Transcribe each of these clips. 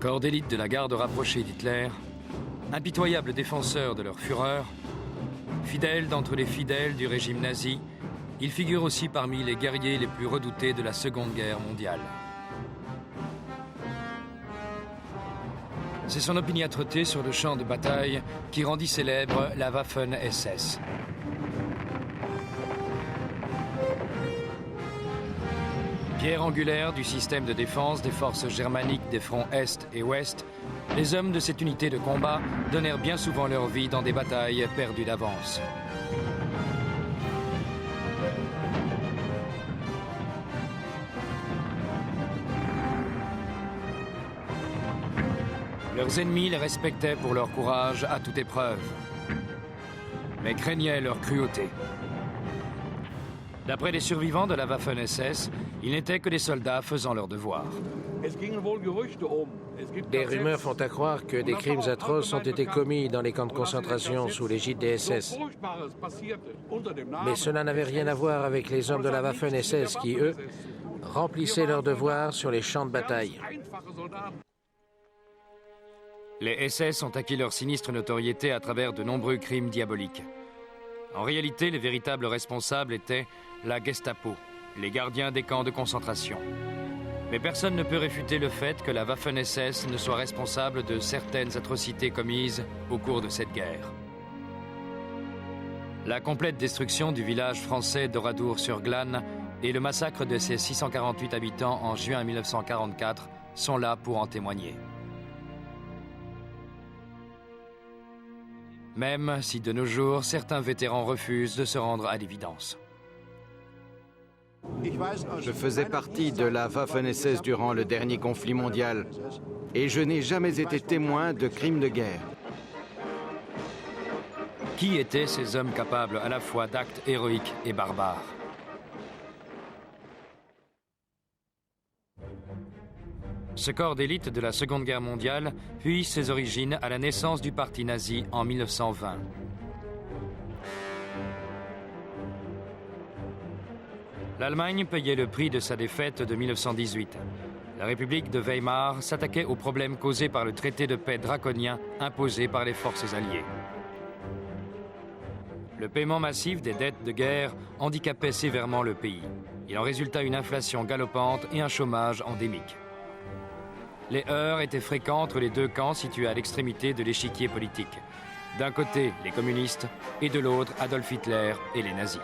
Corps d'élite de la garde rapprochée d'Hitler, impitoyables défenseurs de leur fureur, fidèles d'entre les fidèles du régime nazi, ils figurent aussi parmi les guerriers les plus redoutés de la Seconde Guerre mondiale. C'est son opiniâtreté sur le champ de bataille qui rendit célèbre la Waffen-SS. Pierre angulaire du système de défense des forces germaniques des fronts Est et Ouest, les hommes de cette unité de combat donnèrent bien souvent leur vie dans des batailles perdues d'avance. Leurs ennemis les respectaient pour leur courage à toute épreuve, mais craignaient leur cruauté. D'après les survivants de la Waffen-SS, ils n'étaient que des soldats faisant leur devoir. Des rumeurs font à croire que des crimes atroces ont été commis dans les camps de concentration sous l'égide des SS. Mais cela n'avait rien à voir avec les hommes de la Waffen-SS qui, eux, remplissaient leurs devoirs sur les champs de bataille. Les SS ont acquis leur sinistre notoriété à travers de nombreux crimes diaboliques. En réalité, les véritables responsables étaient la Gestapo, les gardiens des camps de concentration. Mais personne ne peut réfuter le fait que la Waffen-SS ne soit responsable de certaines atrocités commises au cours de cette guerre. La complète destruction du village français d'Oradour-sur-Glane et le massacre de ses 648 habitants en juin 1944 sont là pour en témoigner. Même si de nos jours, certains vétérans refusent de se rendre à l'évidence. Je faisais partie de la Waffen-SS durant le dernier conflit mondial et je n'ai jamais été témoin de crimes de guerre. Qui étaient ces hommes capables à la fois d'actes héroïques et barbares? Ce corps d'élite de la Seconde Guerre mondiale puise ses origines à la naissance du parti nazi en 1920. L'Allemagne payait le prix de sa défaite de 1918. La République de Weimar s'attaquait aux problèmes causés par le traité de paix draconien imposé par les forces alliées. Le paiement massif des dettes de guerre handicapait sévèrement le pays. Il en résulta une inflation galopante et un chômage endémique. Les heurts étaient fréquents entre les deux camps situés à l'extrémité de l'échiquier politique. D'un côté, les communistes, et de l'autre, Adolf Hitler et les nazis.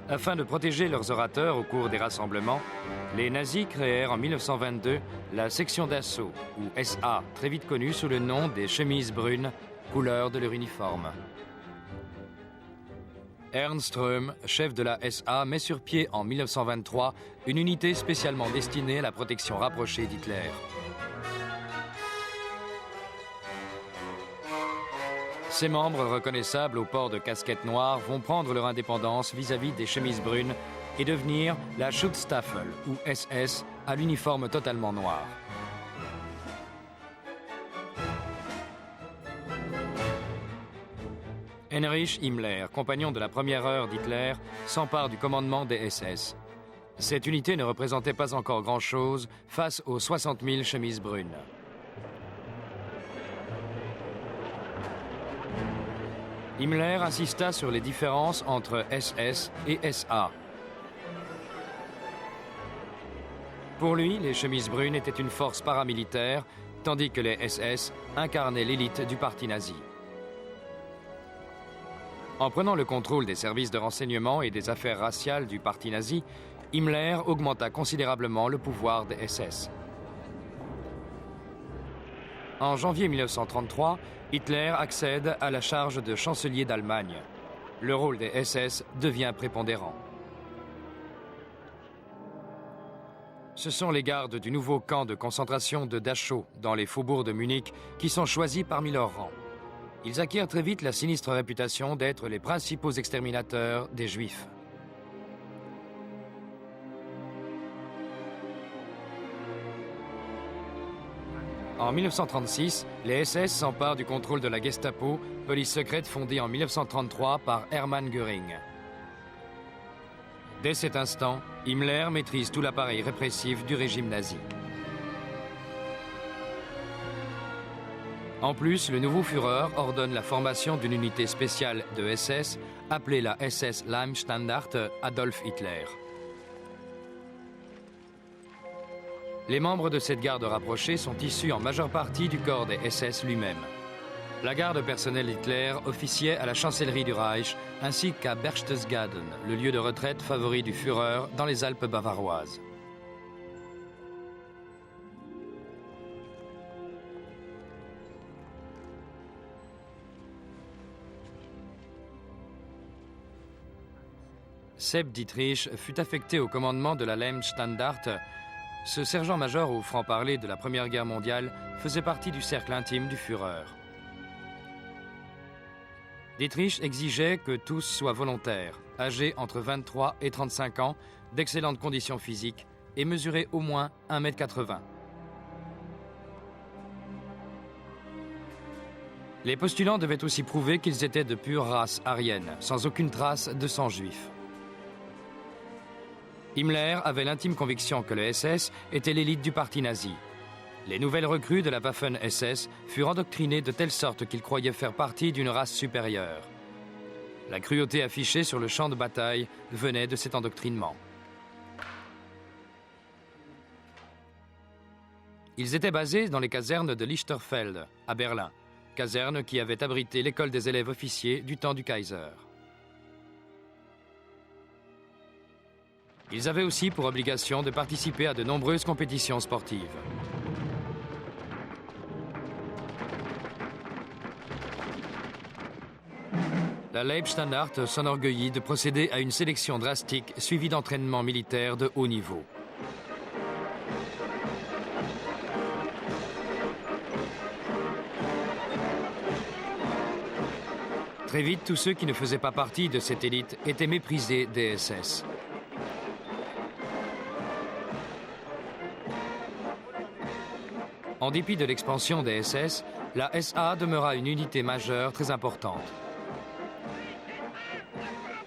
Afin de protéger leurs orateurs au cours des rassemblements, les nazis créèrent en 1922 la section d'assaut, ou SA, très vite connue sous le nom des chemises brunes, couleur de leur uniforme. Ernst Röhm, chef de la SA, met sur pied en 1923 une unité spécialement destinée à la protection rapprochée d'Hitler. Ces membres reconnaissables au port de casquettes noires vont prendre leur indépendance vis-à-vis des chemises brunes et devenir la Schutzstaffel, ou SS, à l'uniforme totalement noir. Heinrich Himmler, compagnon de la première heure d'Hitler, s'empare du commandement des SS. Cette unité ne représentait pas encore grand-chose face aux 60 000 chemises brunes. Himmler insista sur les différences entre SS et SA. Pour lui, les chemises brunes étaient une force paramilitaire, tandis que les SS incarnaient l'élite du parti nazi. En prenant le contrôle des services de renseignement et des affaires raciales du parti nazi, Himmler augmenta considérablement le pouvoir des SS. En janvier 1933, Hitler accède à la charge de chancelier d'Allemagne. Le rôle des SS devient prépondérant. Ce sont les gardes du nouveau camp de concentration de Dachau, dans les faubourgs de Munich, qui sont choisis parmi leurs rangs. Ils acquièrent très vite la sinistre réputation d'être les principaux exterminateurs des Juifs. En 1936, les SS s'emparent du contrôle de la Gestapo, police secrète fondée en 1933 par Hermann Göring. Dès cet instant, Himmler maîtrise tout l'appareil répressif du régime nazi. En plus, le nouveau Führer ordonne la formation d'une unité spéciale de SS, appelée la SS Leibstandart Adolf Hitler. Les membres de cette garde rapprochée sont issus en majeure partie du corps des SS lui-même. La garde personnelle Hitler officiait à la chancellerie du Reich ainsi qu'à Berchtesgaden, le lieu de retraite favori du Führer dans les Alpes bavaroises. Sepp Dietrich fut affecté au commandement de la Leibstandart. Ce sergent-major au franc-parler de la Première Guerre mondiale faisait partie du cercle intime du Führer. Dietrich exigeait que tous soient volontaires, âgés entre 23 et 35 ans, d'excellentes conditions physiques et mesurés au moins 1,80 m. Les postulants devaient aussi prouver qu'ils étaient de pure race aryenne, sans aucune trace de sang juif. Himmler avait l'intime conviction que le SS était l'élite du parti nazi. Les nouvelles recrues de la Waffen-SS furent endoctrinées de telle sorte qu'ils croyaient faire partie d'une race supérieure. La cruauté affichée sur le champ de bataille venait de cet endoctrinement. Ils étaient basés dans les casernes de Lichterfeld, à Berlin, caserne qui avait abrité l'école des élèves officiers du temps du Kaiser. Ils avaient aussi pour obligation de participer à de nombreuses compétitions sportives. La Leibstandart s'enorgueillit de procéder à une sélection drastique suivie d'entraînements militaires de haut niveau. Très vite, tous ceux qui ne faisaient pas partie de cette élite étaient méprisés des SS. En dépit de l'expansion des SS, la SA demeura une unité majeure très importante.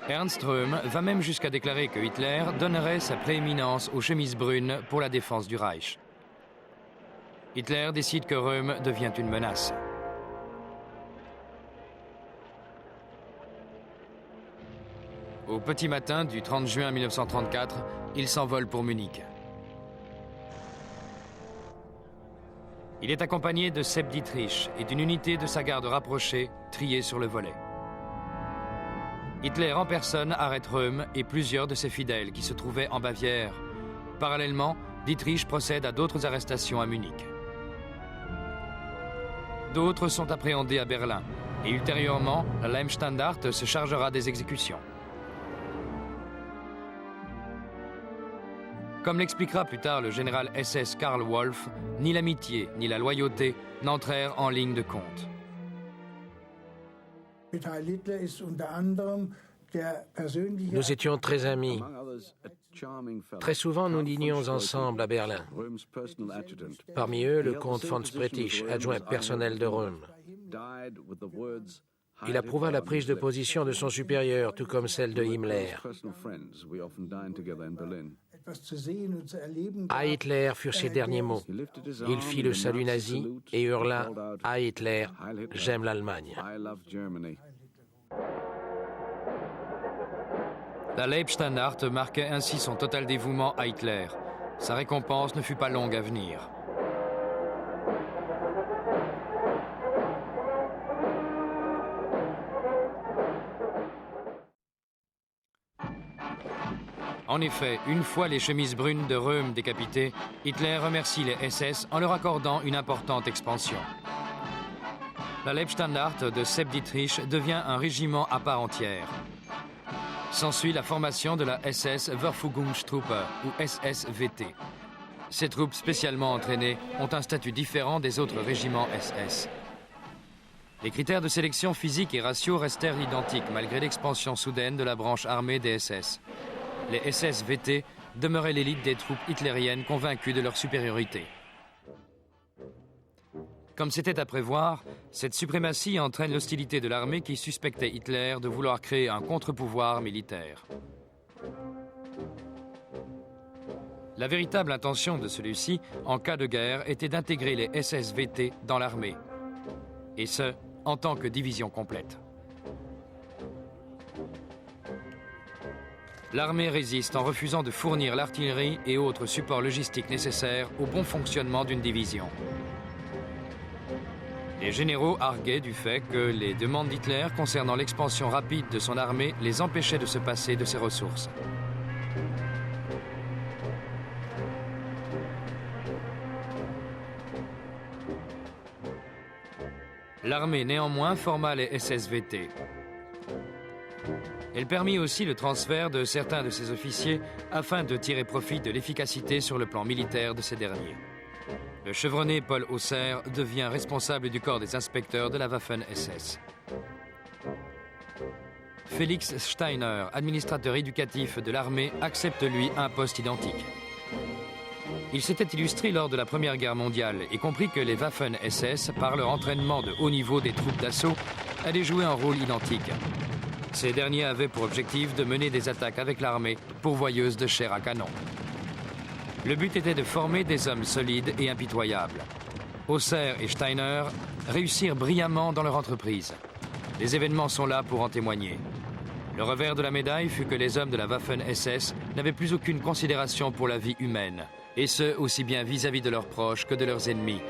Ernst Röhm va même jusqu'à déclarer que Hitler donnerait sa prééminence aux chemises brunes pour la défense du Reich. Hitler décide que Röhm devient une menace. Au petit matin du 30 juin 1934, il s'envole pour Munich. Il est accompagné de Sepp Dietrich et d'une unité de sa garde rapprochée, triée sur le volet. Hitler en personne arrête Röhm et plusieurs de ses fidèles qui se trouvaient en Bavière. Parallèlement, Dietrich procède à d'autres arrestations à Munich. D'autres sont appréhendés à Berlin et ultérieurement, la Leibstandart se chargera des exécutions. Comme l'expliquera plus tard le général SS Karl Wolff, ni l'amitié ni la loyauté n'entrèrent en ligne de compte. Nous étions très amis. Très souvent, nous dînions ensemble à Berlin. Parmi eux, le comte von Spretich, adjoint personnel de Röhm. Il approuva la prise de position de son supérieur, tout comme celle de Himmler. À Hitler furent ses derniers mots. Il fit le salut nazi et hurla à Hitler, j'aime l'Allemagne. La Leibstandart marquait ainsi son total dévouement à Hitler. Sa récompense ne fut pas longue à venir. En effet, une fois les chemises brunes de Röhm décapitées, Hitler remercie les SS en leur accordant une importante expansion. La Leibstandart de Sepp Dietrich devient un régiment à part entière. S'ensuit la formation de la SS Verfügungstruppe, ou SSVT. Ces troupes spécialement entraînées ont un statut différent des autres régiments SS. Les critères de sélection physique et ratio restèrent identiques malgré l'expansion soudaine de la branche armée des SS. Les SSVT demeuraient l'élite des troupes hitlériennes convaincues de leur supériorité. Comme c'était à prévoir, cette suprématie entraîne l'hostilité de l'armée qui suspectait Hitler de vouloir créer un contre-pouvoir militaire. La véritable intention de celui-ci, en cas de guerre, était d'intégrer les SS-VT dans l'armée, et ce, en tant que division complète. L'armée résiste en refusant de fournir l'artillerie et autres supports logistiques nécessaires au bon fonctionnement d'une division. Les généraux arguaient du fait que les demandes d'Hitler concernant l'expansion rapide de son armée les empêchaient de se passer de ses ressources. L'armée néanmoins forma les SS-VT. Elle permit aussi le transfert de certains de ses officiers afin de tirer profit de l'efficacité sur le plan militaire de ces derniers. Le chevronné Paul Hausser devient responsable du corps des inspecteurs de la Waffen-SS. Félix Steiner, administrateur éducatif de l'armée, accepte lui un poste identique. Il s'était illustré lors de la Première Guerre mondiale et comprit que les Waffen-SS, par leur entraînement de haut niveau des troupes d'assaut, allaient jouer un rôle identique. Ces derniers avaient pour objectif de mener des attaques avec l'armée, pourvoyeuse de chair à canon. Le but était de former des hommes solides et impitoyables. Hausser et Steiner réussirent brillamment dans leur entreprise. Les événements sont là pour en témoigner. Le revers de la médaille fut que les hommes de la Waffen-SS n'avaient plus aucune considération pour la vie humaine, et ce, aussi bien vis-à-vis de leurs proches que de leurs ennemis.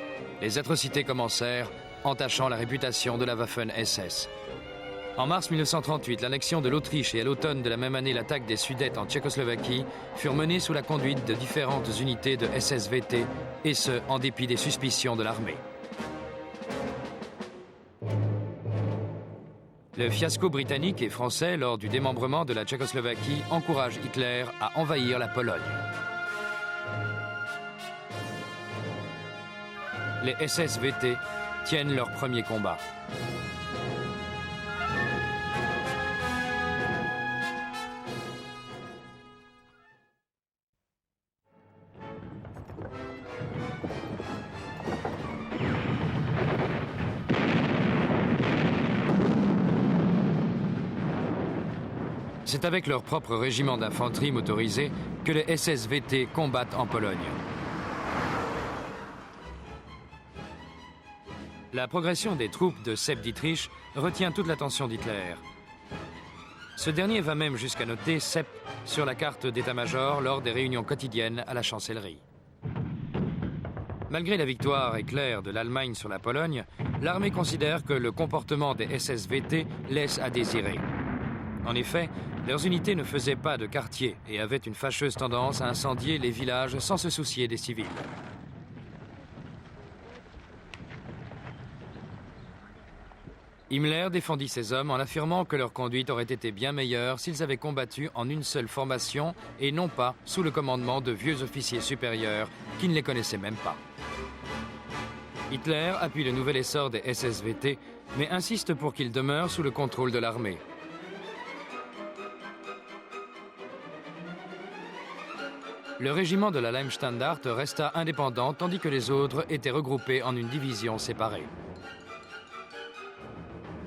Les atrocités commencèrent, entachant la réputation de la Waffen-SS. En mars 1938, l'annexion de l'Autriche et à l'automne de la même année l'attaque des Sudètes en Tchécoslovaquie furent menées sous la conduite de différentes unités de SS-VT, et ce, en dépit des suspicions de l'armée. Le fiasco britannique et français lors du démembrement de la Tchécoslovaquie encourage Hitler à envahir la Pologne. Les SS-VT tiennent leur premier combat. C'est avec leur propre régiment d'infanterie motorisé que les SS-VT combattent en Pologne. La progression des troupes de Sepp Dietrich retient toute l'attention d'Hitler. Ce dernier va même jusqu'à noter Sepp sur la carte d'état-major lors des réunions quotidiennes à la chancellerie. Malgré la victoire éclair de l'Allemagne sur la Pologne, l'armée considère que le comportement des SS-VT laisse à désirer. En effet, leurs unités ne faisaient pas de quartier et avaient une fâcheuse tendance à incendier les villages sans se soucier des civils. Himmler défendit ses hommes en affirmant que leur conduite aurait été bien meilleure s'ils avaient combattu en une seule formation et non pas sous le commandement de vieux officiers supérieurs qui ne les connaissaient même pas. Hitler appuie le nouvel essor des SS-VT, mais insiste pour qu'ils demeurent sous le contrôle de l'armée. Le régiment de la Leibstandarte resta indépendant tandis que les autres étaient regroupés en une division séparée.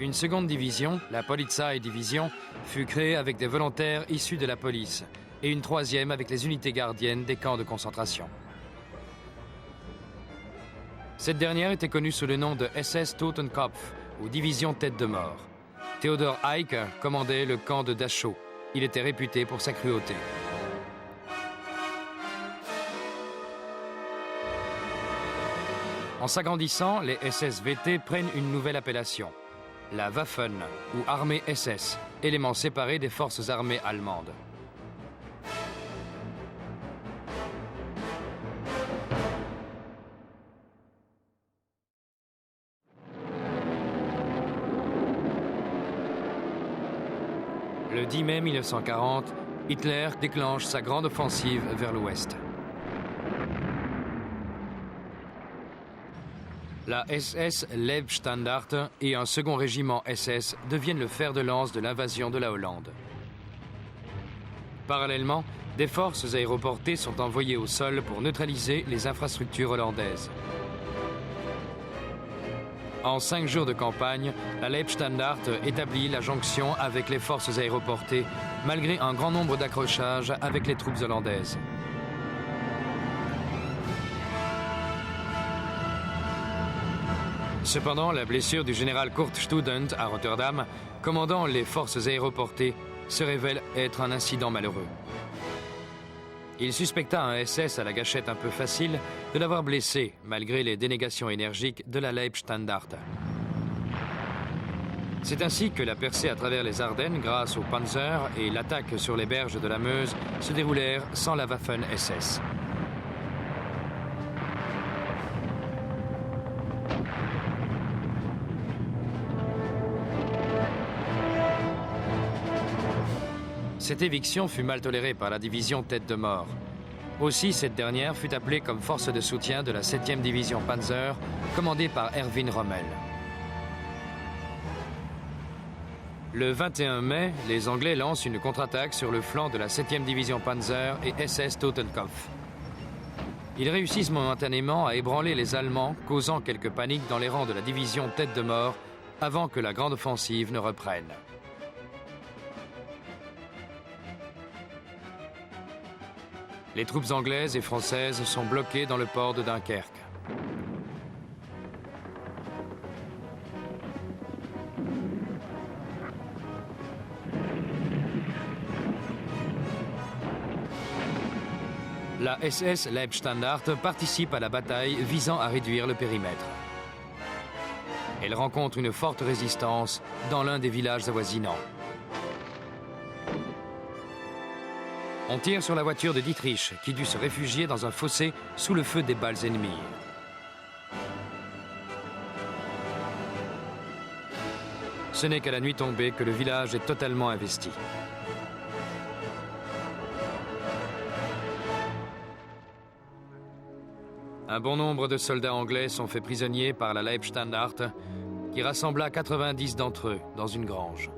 Une seconde division, la Polizei-Division, fut créée avec des volontaires issus de la police et une troisième avec les unités gardiennes des camps de concentration. Cette dernière était connue sous le nom de SS Totenkopf ou division tête de mort. Theodor Eicke commandait le camp de Dachau. Il était réputé pour sa cruauté. En s'agrandissant, les SS-VT prennent une nouvelle appellation, la Waffen, ou armée SS, élément séparé des forces armées allemandes. Le 10 mai 1940, Hitler déclenche sa grande offensive vers l'ouest. La SS Leibstandarte et un second régiment SS deviennent le fer de lance de l'invasion de la Hollande. Parallèlement, des forces aéroportées sont envoyées au sol pour neutraliser les infrastructures hollandaises. En 5 jours de campagne, la Leibstandarte établit la jonction avec les forces aéroportées, malgré un grand nombre d'accrochages avec les troupes hollandaises. Cependant, la blessure du général Kurt Student à Rotterdam, commandant les forces aéroportées, se révèle être un incident malheureux. Il suspecta un SS à la gâchette un peu facile de l'avoir blessé, malgré les dénégations énergiques de la Leibstandarte. C'est ainsi que la percée à travers les Ardennes, grâce au Panzer, et l'attaque sur les berges de la Meuse se déroulèrent sans la Waffen-SS. Cette éviction fut mal tolérée par la division Tête de Mort. Aussi, cette dernière fut appelée comme force de soutien de la 7e division Panzer, commandée par Erwin Rommel. Le 21 mai, les Anglais lancent une contre-attaque sur le flanc de la 7e division Panzer et SS Totenkopf. Ils réussissent momentanément à ébranler les Allemands, causant quelques paniques dans les rangs de la division Tête de Mort, avant que la grande offensive ne reprenne. Les troupes anglaises et françaises sont bloquées dans le port de Dunkerque. La SS Leibstandarte participe à la bataille visant à réduire le périmètre. Elle rencontre une forte résistance dans l'un des villages avoisinants. On tire sur la voiture de Dietrich, qui dut se réfugier dans un fossé sous le feu des balles ennemies. Ce n'est qu'à la nuit tombée que le village est totalement investi. Un bon nombre de soldats anglais sont faits prisonniers par la Leibstandarte, qui rassembla 90 d'entre eux dans une grange.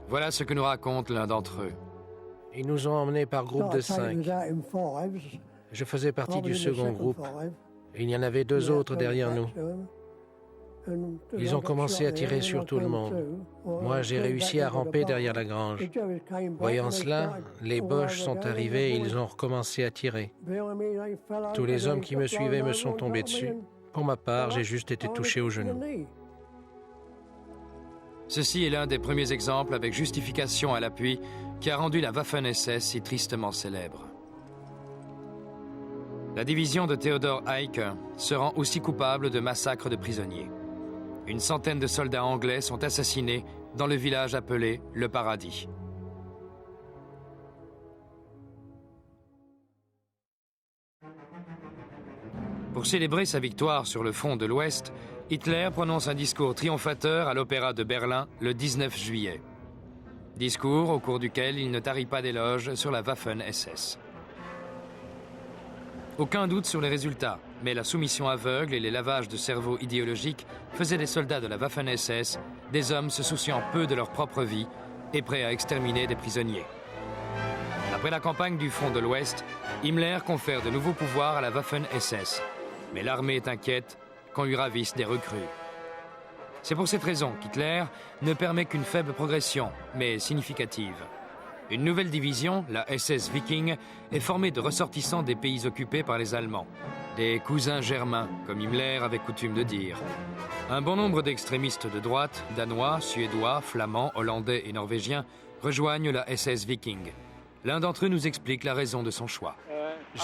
Voilà ce que nous raconte l'un d'entre eux. Ils nous ont emmenés par groupe de 5. Je faisais partie du second groupe. Il y en avait 2 autres derrière nous. Ils ont commencé à tirer sur tout le monde. Moi, j'ai réussi à ramper derrière la grange. Voyant cela, les Boches sont arrivés et ils ont recommencé à tirer. Tous les hommes qui me suivaient me sont tombés dessus. Pour ma part, j'ai juste été touché au genou. Ceci est l'un des premiers exemples avec justification à l'appui qui a rendu la Waffen-SS si tristement célèbre. La division de Theodor Eicke se rend aussi coupable de massacres de prisonniers. Une centaine de soldats anglais sont assassinés dans le village appelé Le Paradis. Pour célébrer sa victoire sur le front de l'Ouest, Hitler prononce un discours triomphateur à l'Opéra de Berlin le 19 juillet. Discours au cours duquel il ne tarit pas d'éloges sur la Waffen-SS. Aucun doute sur les résultats, mais la soumission aveugle et les lavages de cerveau idéologiques faisaient des soldats de la Waffen-SS des hommes se souciant peu de leur propre vie et prêts à exterminer des prisonniers. Après la campagne du front de l'Ouest, Himmler confère de nouveaux pouvoirs à la Waffen-SS. Mais l'armée est inquiète qu'on lui ravisse des recrues. C'est pour cette raison qu'Hitler ne permet qu'une faible progression, mais significative. Une nouvelle division, la SS Viking, est formée de ressortissants des pays occupés par les Allemands, des cousins germains, comme Himmler avait coutume de dire. Un bon nombre d'extrémistes de droite, danois, suédois, flamands, hollandais et norvégiens, rejoignent la SS Viking. L'un d'entre eux nous explique la raison de son choix.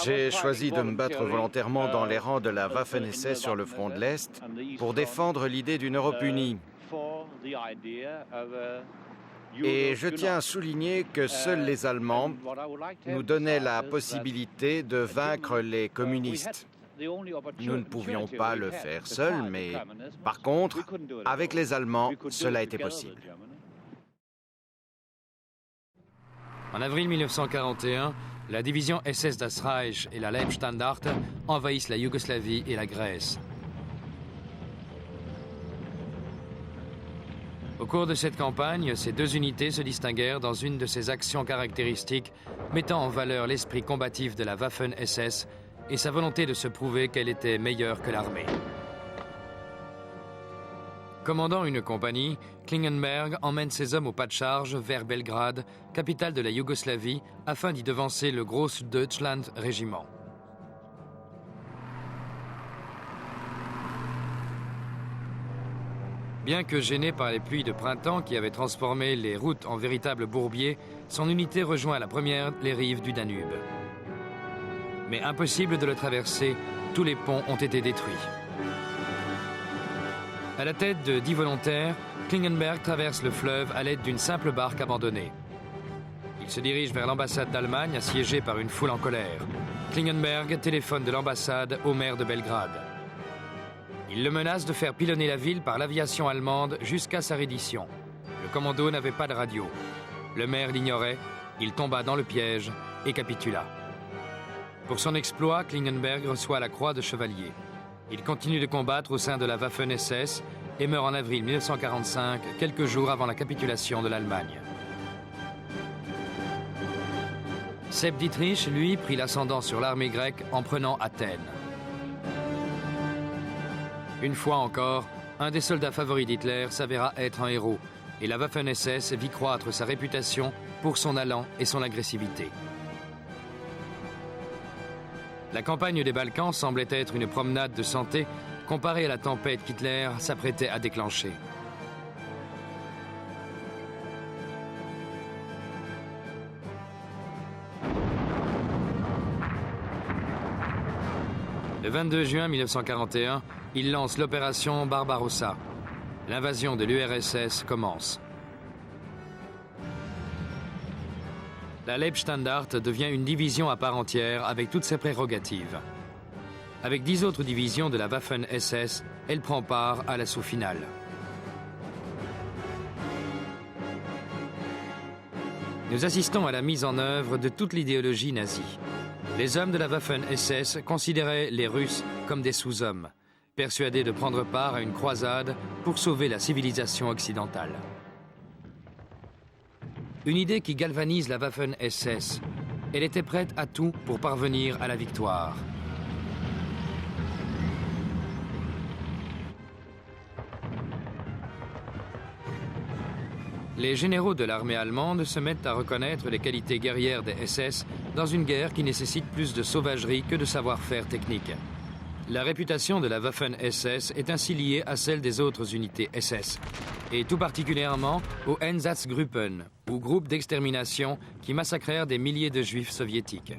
J'ai choisi de me battre volontairement dans les rangs de la Waffen-SS sur le front de l'Est pour défendre l'idée d'une Europe unie. Et je tiens à souligner que seuls les Allemands nous donnaient la possibilité de vaincre les communistes. Nous ne pouvions pas le faire seuls, mais par contre, avec les Allemands, cela était possible. En avril 1941, la division SS Das Reich et la Leibstandarte envahissent la Yougoslavie et la Grèce. Au cours de cette campagne, ces 2 unités se distinguèrent dans une de ces actions caractéristiques, mettant en valeur l'esprit combatif de la Waffen-SS et sa volonté de se prouver qu'elle était meilleure que l'armée. Commandant une compagnie, Klingenberg emmène ses hommes au pas de charge vers Belgrade, capitale de la Yougoslavie, afin d'y devancer le Großdeutschland régiment. Bien que gêné par les pluies de printemps qui avaient transformé les routes en véritables bourbiers, son unité rejoint à la première les rives du Danube. Mais impossible de le traverser, tous les ponts ont été détruits. À la tête de 10 volontaires, Klingenberg traverse le fleuve à l'aide d'une simple barque abandonnée. Il se dirige vers l'ambassade d'Allemagne, assiégée par une foule en colère. Klingenberg téléphone de l'ambassade au maire de Belgrade. Il le menace de faire pilonner la ville par l'aviation allemande jusqu'à sa reddition. Le commando n'avait pas de radio. Le maire l'ignorait, il tomba dans le piège et capitula. Pour son exploit, Klingenberg reçoit la croix de chevalier. Il continue de combattre au sein de la Waffen-SS et meurt en avril 1945, quelques jours avant la capitulation de l'Allemagne. Sepp Dietrich, lui, prit l'ascendant sur l'armée grecque en prenant Athènes. Une fois encore, un des soldats favoris d'Hitler s'avéra être un héros, et la Waffen-SS vit croître sa réputation pour son allant et son agressivité. La campagne des Balkans semblait être une promenade de santé comparée à la tempête qu'Hitler s'apprêtait à déclencher. Le 22 juin 1941, il lance l'opération Barbarossa. L'invasion de l'URSS commence. La Leibstandarte devient une division à part entière avec toutes ses prérogatives. Avec 10 autres divisions de la Waffen-SS, elle prend part à l'assaut final. Nous assistons à la mise en œuvre de toute l'idéologie nazie. Les hommes de la Waffen-SS considéraient les Russes comme des sous-hommes, persuadés de prendre part à une croisade pour sauver la civilisation occidentale. Une idée qui galvanise la Waffen-SS. Elle était prête à tout pour parvenir à la victoire. Les généraux de l'armée allemande se mettent à reconnaître les qualités guerrières des SS dans une guerre qui nécessite plus de sauvagerie que de savoir-faire technique. La réputation de la Waffen-SS est ainsi liée à celle des autres unités SS, et tout particulièrement aux Einsatzgruppen, ou groupes d'extermination qui massacrèrent des milliers de juifs soviétiques.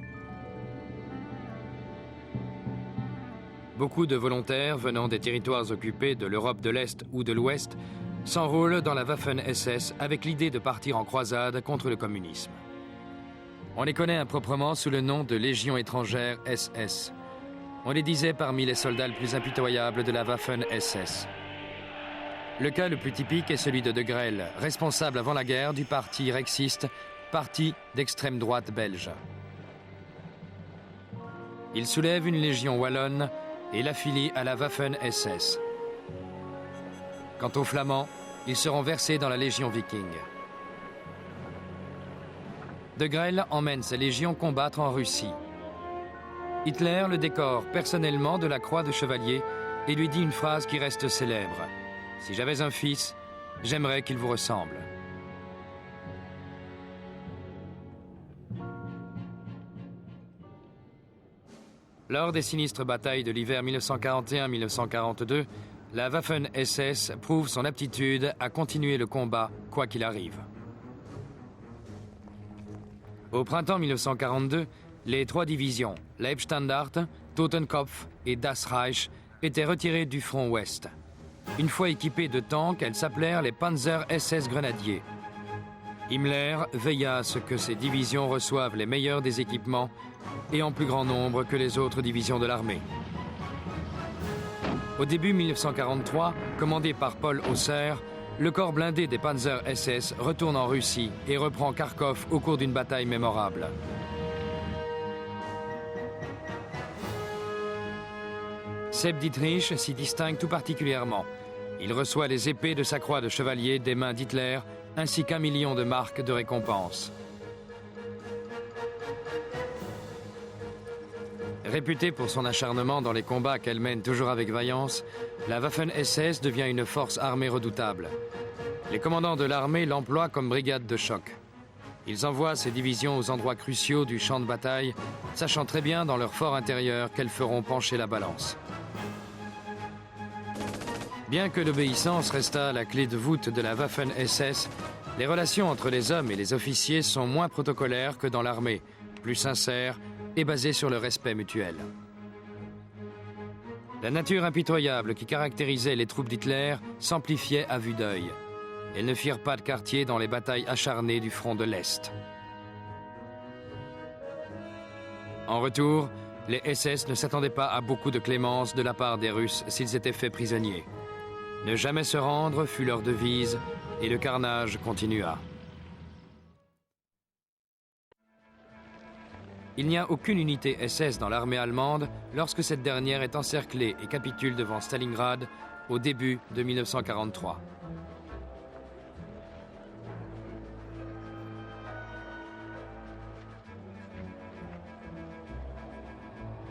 Beaucoup de volontaires venant des territoires occupés de l'Europe de l'Est ou de l'Ouest s'enrôlent dans la Waffen-SS avec l'idée de partir en croisade contre le communisme. On les connaît improprement sous le nom de Légion étrangère SS. On les disait parmi les soldats les plus impitoyables de la Waffen-SS. Le cas le plus typique est celui de Grelle, responsable avant la guerre du parti rexiste, parti d'extrême droite belge. Il soulève une légion wallonne et l'affilie à la Waffen-SS. Quant aux Flamands, ils seront versés dans la Légion viking. De Grelle emmène sa légion combattre en Russie. Hitler le décore personnellement de la croix de chevalier et lui dit une phrase qui reste célèbre. « Si j'avais un fils, j'aimerais qu'il vous ressemble. » Lors des sinistres batailles de l'hiver 1941-1942, la Waffen-SS prouve son aptitude à continuer le combat, quoi qu'il arrive. Au printemps 1942, les 3 divisions, Leibstandarte, Totenkopf et Das Reich, étaient retirées du front ouest. Une fois équipées de tanks, elles s'appelèrent les Panzer SS Grenadiers. Himmler veilla à ce que ces divisions reçoivent les meilleurs des équipements et en plus grand nombre que les autres divisions de l'armée. Au début 1943, commandé par Paul Hausser, le corps blindé des Panzer SS retourne en Russie et reprend Kharkov au cours d'une bataille mémorable. Sepp Dietrich s'y distingue tout particulièrement. Il reçoit les épées de sa croix de chevalier des mains d'Hitler, ainsi qu'1 million de marques de récompense. Réputée pour son acharnement dans les combats qu'elle mène toujours avec vaillance, la Waffen-SS devient une force armée redoutable. Les commandants de l'armée l'emploient comme brigade de choc. Ils envoient ces divisions aux endroits cruciaux du champ de bataille, sachant très bien dans leur fort intérieur qu'elles feront pencher la balance. Bien que l'obéissance restât la clé de voûte de la Waffen-SS, les relations entre les hommes et les officiers sont moins protocolaires que dans l'armée, plus sincères et basées sur le respect mutuel. La nature impitoyable qui caractérisait les troupes d'Hitler s'amplifiait à vue d'œil. Elles ne firent pas de quartier dans les batailles acharnées du front de l'Est. En retour, les SS ne s'attendaient pas à beaucoup de clémence de la part des Russes s'ils étaient faits prisonniers. Ne jamais se rendre fut leur devise et le carnage continua. Il n'y a aucune unité SS dans l'armée allemande lorsque cette dernière est encerclée et capitule devant Stalingrad au début de 1943.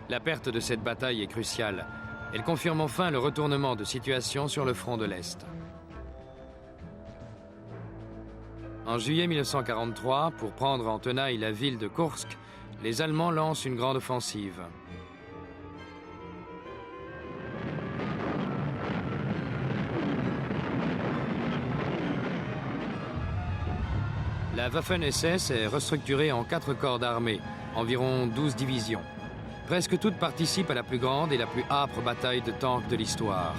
La perte de cette bataille est cruciale. Elle confirme enfin le retournement de situation sur le front de l'Est. En juillet 1943, pour prendre en tenaille la ville de Kursk, les Allemands lancent une grande offensive. La Waffen-SS est restructurée en 4 corps d'armée, environ 12 divisions. Presque toutes participent à la plus grande et la plus âpre bataille de tanks de l'histoire.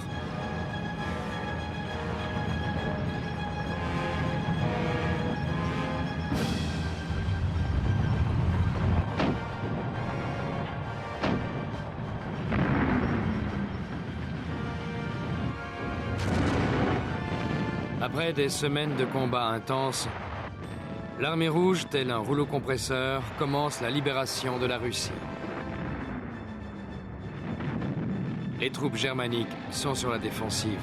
Après des semaines de combats intenses, l'armée rouge, tel un rouleau compresseur, commence la libération de la Russie. Les troupes germaniques sont sur la défensive.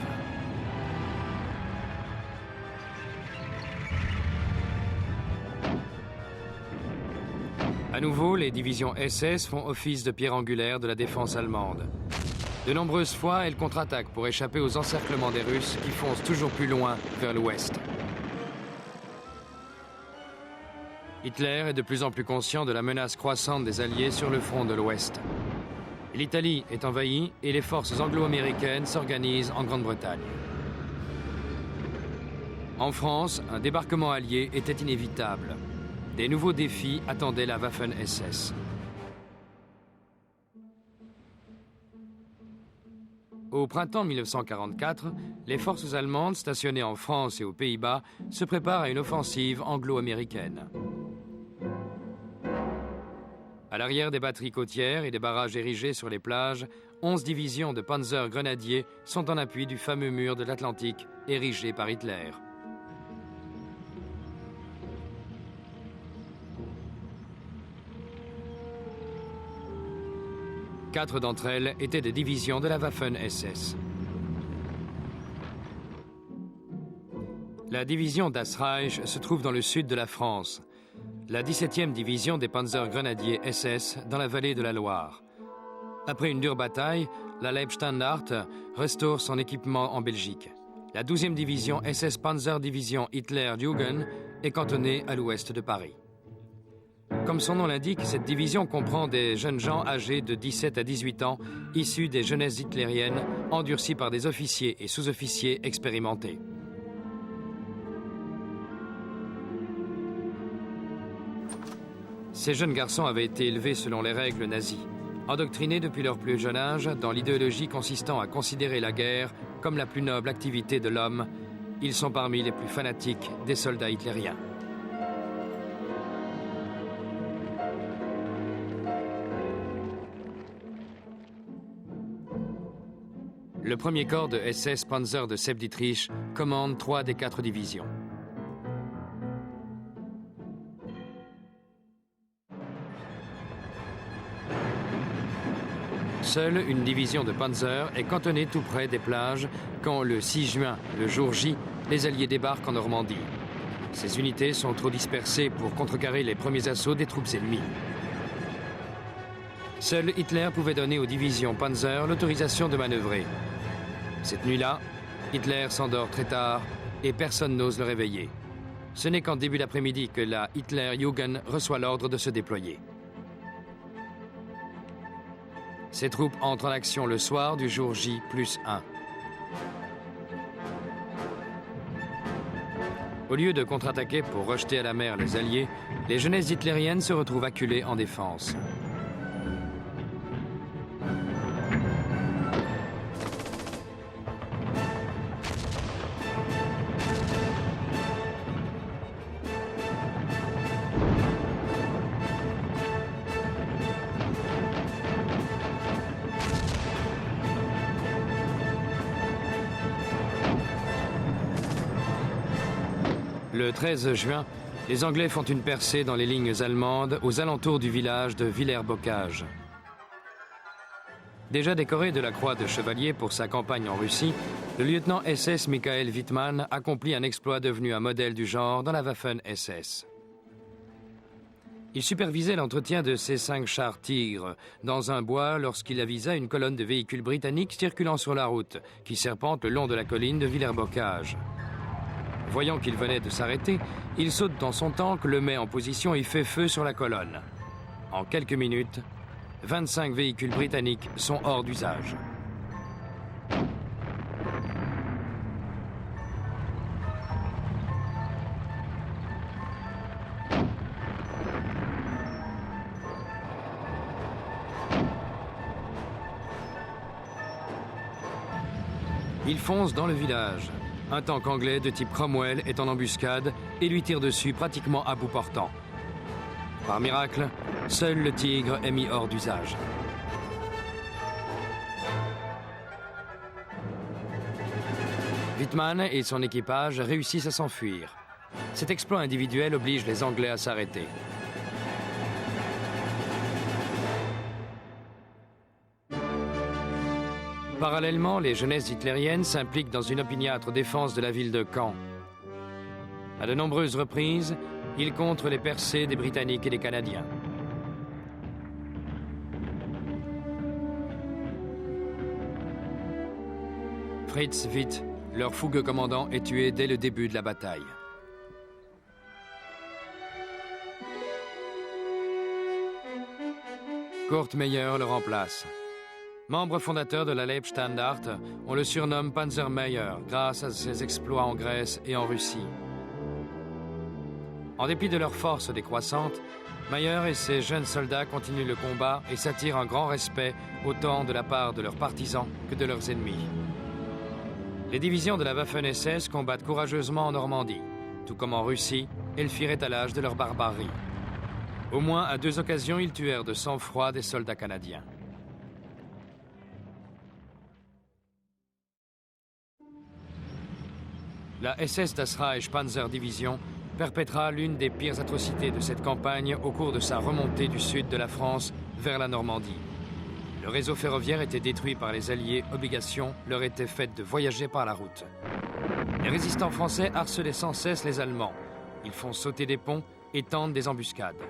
À nouveau, les divisions SS font office de pierre angulaire de la défense allemande. De nombreuses fois, elles contre-attaquent pour échapper aux encerclements des Russes qui foncent toujours plus loin vers l'ouest. Hitler est de plus en plus conscient de la menace croissante des Alliés sur le front de l'ouest. L'Italie est envahie et les forces anglo-américaines s'organisent en Grande-Bretagne. En France, un débarquement allié était inévitable. Des nouveaux défis attendaient la Waffen-SS. Au printemps 1944, les forces allemandes stationnées en France et aux Pays-Bas se préparent à une offensive anglo-américaine. À l'arrière des batteries côtières et des barrages érigés sur les plages, 11 divisions de panzers grenadiers sont en appui du fameux mur de l'Atlantique érigé par Hitler. Quatre d'entre elles étaient des divisions de la Waffen-SS. La division Das Reich se trouve dans le sud de la France. La 17e division des Panzers Grenadiers SS dans la vallée de la Loire. Après une dure bataille, la Leibstandarte restaure son équipement en Belgique. La 12e division SS Panzer Division Hitler-Jugend est cantonnée à l'ouest de Paris. Comme son nom l'indique, cette division comprend des jeunes gens âgés de 17 à 18 ans, issus des jeunesses hitlériennes, endurcis par des officiers et sous-officiers expérimentés. Ces jeunes garçons avaient été élevés selon les règles nazies, endoctrinés depuis leur plus jeune âge dans l'idéologie consistant à considérer la guerre comme la plus noble activité de l'homme. Ils sont parmi les plus fanatiques des soldats hitlériens. Le premier corps de SS Panzer de Sepp-Dietrich commande 3 des 4 divisions. Seule une division de Panzer est cantonnée tout près des plages quand, le 6 juin, le jour J, les Alliés débarquent en Normandie. Ces unités sont trop dispersées pour contrecarrer les premiers assauts des troupes ennemies. Seul Hitler pouvait donner aux divisions Panzer l'autorisation de manœuvrer. Cette nuit-là, Hitler s'endort très tard et personne n'ose le réveiller. Ce n'est qu'en début d'après-midi que la Hitlerjugend reçoit l'ordre de se déployer. Ces troupes entrent en action le soir du jour J+1. Au lieu de contre-attaquer pour rejeter à la mer les Alliés, les jeunesses hitlériennes se retrouvent acculées en défense. Le 13 juin, les Anglais font une percée dans les lignes allemandes aux alentours du village de Villers-Bocage. Déjà décoré de la croix de chevalier pour sa campagne en Russie, le lieutenant SS Michael Wittmann accomplit un exploit devenu un modèle du genre dans la Waffen-SS. Il supervisait l'entretien de ses 5 chars Tigre dans un bois lorsqu'il avisa une colonne de véhicules britanniques circulant sur la route qui serpente le long de la colline de Villers-Bocage. Voyant qu'il venait de s'arrêter, il saute dans son tank, le met en position et fait feu sur la colonne. En quelques minutes, 25 véhicules britanniques sont hors d'usage. Il fonce dans le village. Un tank anglais de type Cromwell est en embuscade et lui tire dessus pratiquement à bout portant. Par miracle, seul le Tigre est mis hors d'usage. Wittmann et son équipage réussissent à s'enfuir. Cet exploit individuel oblige les Anglais à s'arrêter. Parallèlement, les jeunesses hitlériennes s'impliquent dans une opiniâtre défense de la ville de Caen. À de nombreuses reprises, ils contrent les percées des Britanniques et des Canadiens. Fritz Witt, leur fougueux commandant, est tué dès le début de la bataille. Kurt Meyer le remplace. Membre fondateur de la Leibstandart, on le surnomme Panzer Meyer grâce à ses exploits en Grèce et en Russie. En dépit de leur force décroissante, Meyer et ses jeunes soldats continuent le combat et s'attirent un grand respect autant de la part de leurs partisans que de leurs ennemis. Les divisions de la Waffen-SS combattent courageusement en Normandie. Tout comme en Russie, elles firent étalage de leur barbarie. Au moins à 2 occasions, ils tuèrent de sang-froid des soldats canadiens. La SS Das Reich Panzer Division perpétra l'une des pires atrocités de cette campagne au cours de sa remontée du sud de la France vers la Normandie. Le réseau ferroviaire était détruit par les Alliés, obligation leur était faite de voyager par la route. Les résistants français harcelaient sans cesse les Allemands. Ils font sauter des ponts et tentent des embuscades.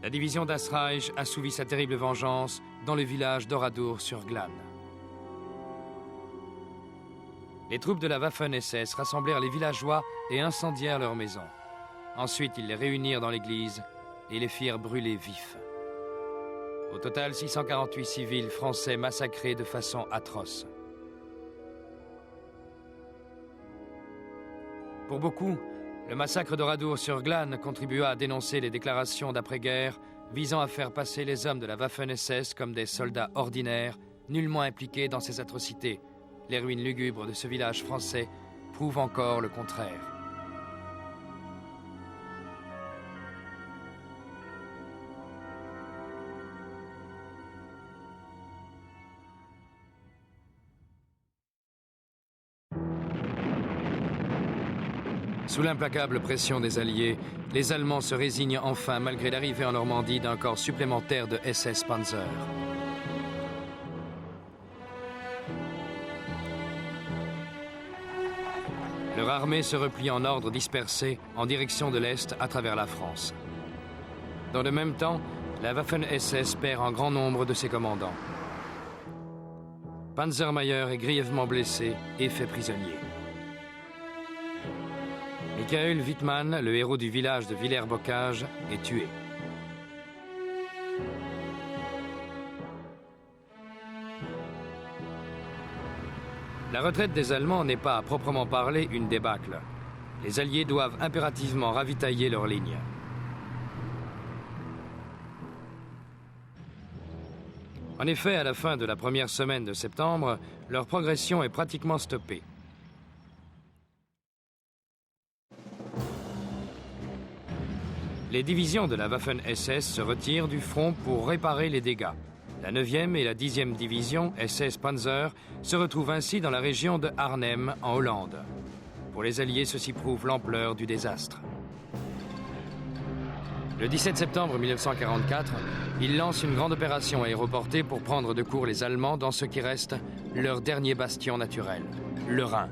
La division Das Reich assouvit sa terrible vengeance dans le village d'Oradour-sur-Glane. Les troupes de la Waffen-SS rassemblèrent les villageois et incendièrent leurs maisons. Ensuite, ils les réunirent dans l'église et les firent brûler vifs. Au total, 648 civils français massacrés de façon atroce. Pour beaucoup, le massacre d'Oradour-sur-Glane contribua à dénoncer les déclarations d'après-guerre visant à faire passer les hommes de la Waffen-SS comme des soldats ordinaires, nullement impliqués dans ces atrocités. Les ruines lugubres de ce village français prouvent encore le contraire. Sous l'implacable pression des Alliés, les Allemands se résignent enfin malgré l'arrivée en Normandie d'un corps supplémentaire de SS Panzer. Leur armée se replie en ordre dispersé en direction de l'Est à travers la France. Dans le même temps, la Waffen-SS perd un grand nombre de ses commandants. Panzermeyer est grièvement blessé et fait prisonnier. Michael Wittmann, le héros du village de Villers-Bocage, est tué. La retraite des Allemands n'est pas à proprement parler une débâcle. Les Alliés doivent impérativement ravitailler leurs lignes. En effet, à la fin de la première semaine de septembre, leur progression est pratiquement stoppée. Les divisions de la Waffen-SS se retirent du front pour réparer les dégâts. La 9e et la 10e division SS Panzer se retrouvent ainsi dans la région de Arnhem, en Hollande. Pour les Alliés, ceci prouve l'ampleur du désastre. Le 17 septembre 1944, ils lancent une grande opération aéroportée pour prendre de court les Allemands dans ce qui reste leur dernier bastion naturel, le Rhin.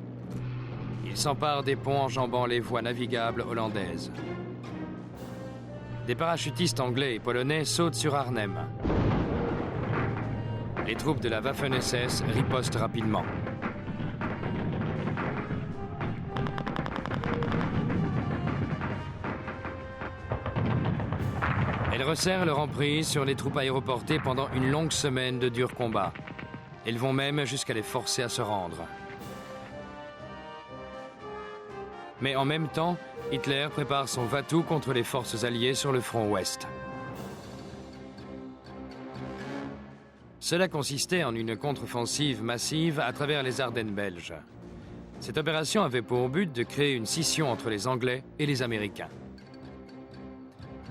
Ils s'emparent des ponts enjambant les voies navigables hollandaises. Des parachutistes anglais et polonais sautent sur Arnhem. Les troupes de la Waffen-SS ripostent rapidement. Elles resserrent leur emprise sur les troupes aéroportées pendant une longue semaine de durs combats. Elles vont même jusqu'à les forcer à se rendre. Mais en même temps, Hitler prépare son va-tout contre les forces alliées sur le front ouest. Cela consistait en une contre-offensive massive à travers les Ardennes belges. Cette opération avait pour but de créer une scission entre les Anglais et les Américains.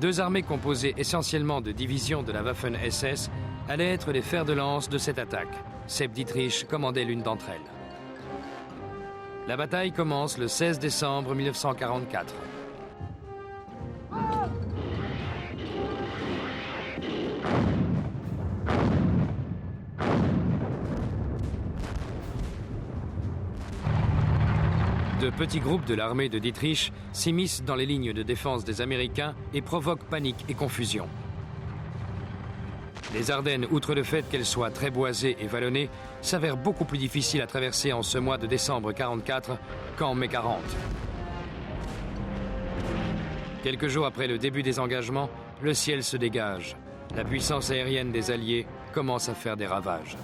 Deux armées composées essentiellement de divisions de la Waffen-SS allaient être les fers de lance de cette attaque. Sepp Dietrich commandait l'une d'entre elles. La bataille commence le 16 décembre 1944. De petits groupes de l'armée de Dietrich s'immiscent dans les lignes de défense des Américains et provoquent panique et confusion. Les Ardennes, outre le fait qu'elles soient très boisées et vallonnées, s'avèrent beaucoup plus difficiles à traverser en ce mois de décembre 1944 qu'en mai 40. Quelques jours après le début des engagements, le ciel se dégage. La puissance aérienne des Alliés commence à faire des ravages.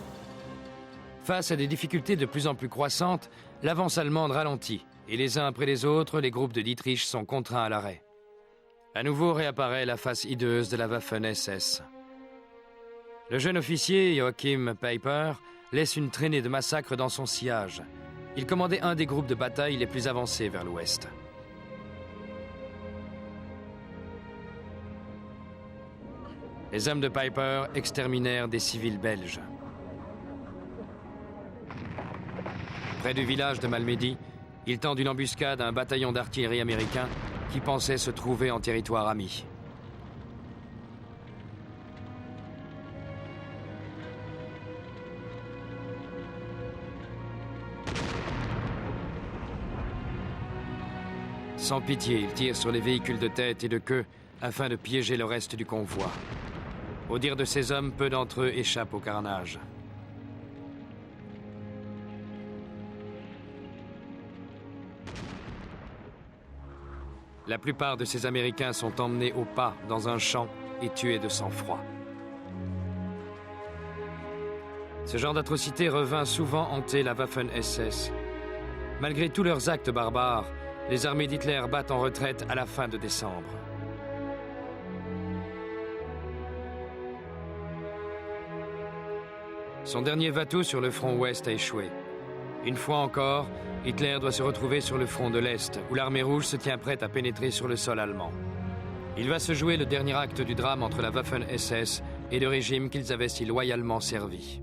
Face à des difficultés de plus en plus croissantes, l'avance allemande ralentit, et les uns après les autres, les groupes de Dietrich sont contraints à l'arrêt. À nouveau réapparaît la face hideuse de la Waffen-SS. Le jeune officier, Joachim Peiper, laisse une traînée de massacres dans son sillage. Il commandait un des groupes de bataille les plus avancés vers l'ouest. Les hommes de Peiper exterminèrent des civils belges. Près du village de Malmedy, ils tendent une embuscade à un bataillon d'artillerie américain qui pensait se trouver en territoire ami. Sans pitié, ils tirent sur les véhicules de tête et de queue afin de piéger le reste du convoi. Au dire de ces hommes, peu d'entre eux échappent au carnage. La plupart de ces Américains sont emmenés au pas dans un champ et tués de sang-froid. Ce genre d'atrocité revint souvent hanter la Waffen-SS. Malgré tous leurs actes barbares, les armées d'Hitler battent en retraite à la fin de décembre. Son dernier va-tout sur le front ouest a échoué. Une fois encore, Hitler doit se retrouver sur le front de l'Est, où l'armée rouge se tient prête à pénétrer sur le sol allemand. Il va se jouer le dernier acte du drame entre la Waffen-SS et le régime qu'ils avaient si loyalement servi.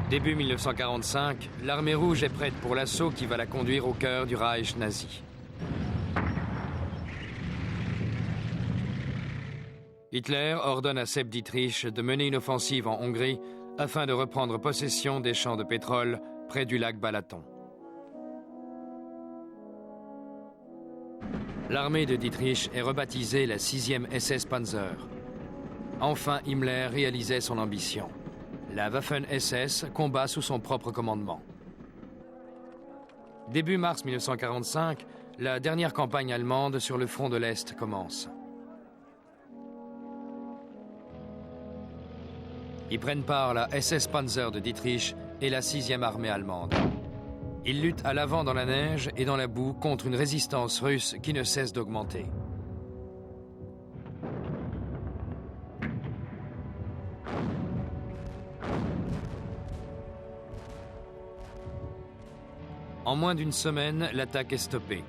Début 1945, l'armée rouge est prête pour l'assaut qui va la conduire au cœur du Reich nazi. Hitler ordonne à Sepp Dietrich de mener une offensive en Hongrie afin de reprendre possession des champs de pétrole près du lac Balaton. L'armée de Dietrich est rebaptisée la 6e SS Panzer. Enfin, Himmler réalisait son ambition. La Waffen-SS combat sous son propre commandement. Début mars 1945, la dernière campagne allemande sur le front de l'Est commence. Y prennent part la SS Panzer de Dietrich et la 6e armée allemande. Ils luttent à l'avant dans la neige et dans la boue contre une résistance russe qui ne cesse d'augmenter. En moins d'une semaine, l'attaque est stoppée.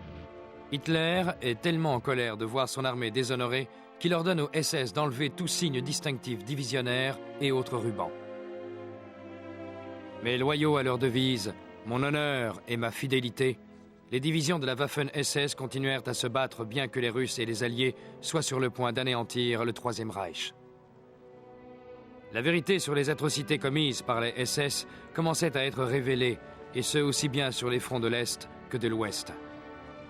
Hitler est tellement en colère de voir son armée déshonorée qu'il ordonne aux SS d'enlever tout signe distinctif divisionnaire et autres rubans. Mais loyaux à leur devise « Mon honneur et ma fidélité », les divisions de la Waffen-SS continuèrent à se battre bien que les Russes et les Alliés soient sur le point d'anéantir le Troisième Reich. La vérité sur les atrocités commises par les SS commençait à être révélée, et ce aussi bien sur les fronts de l'Est que de l'Ouest.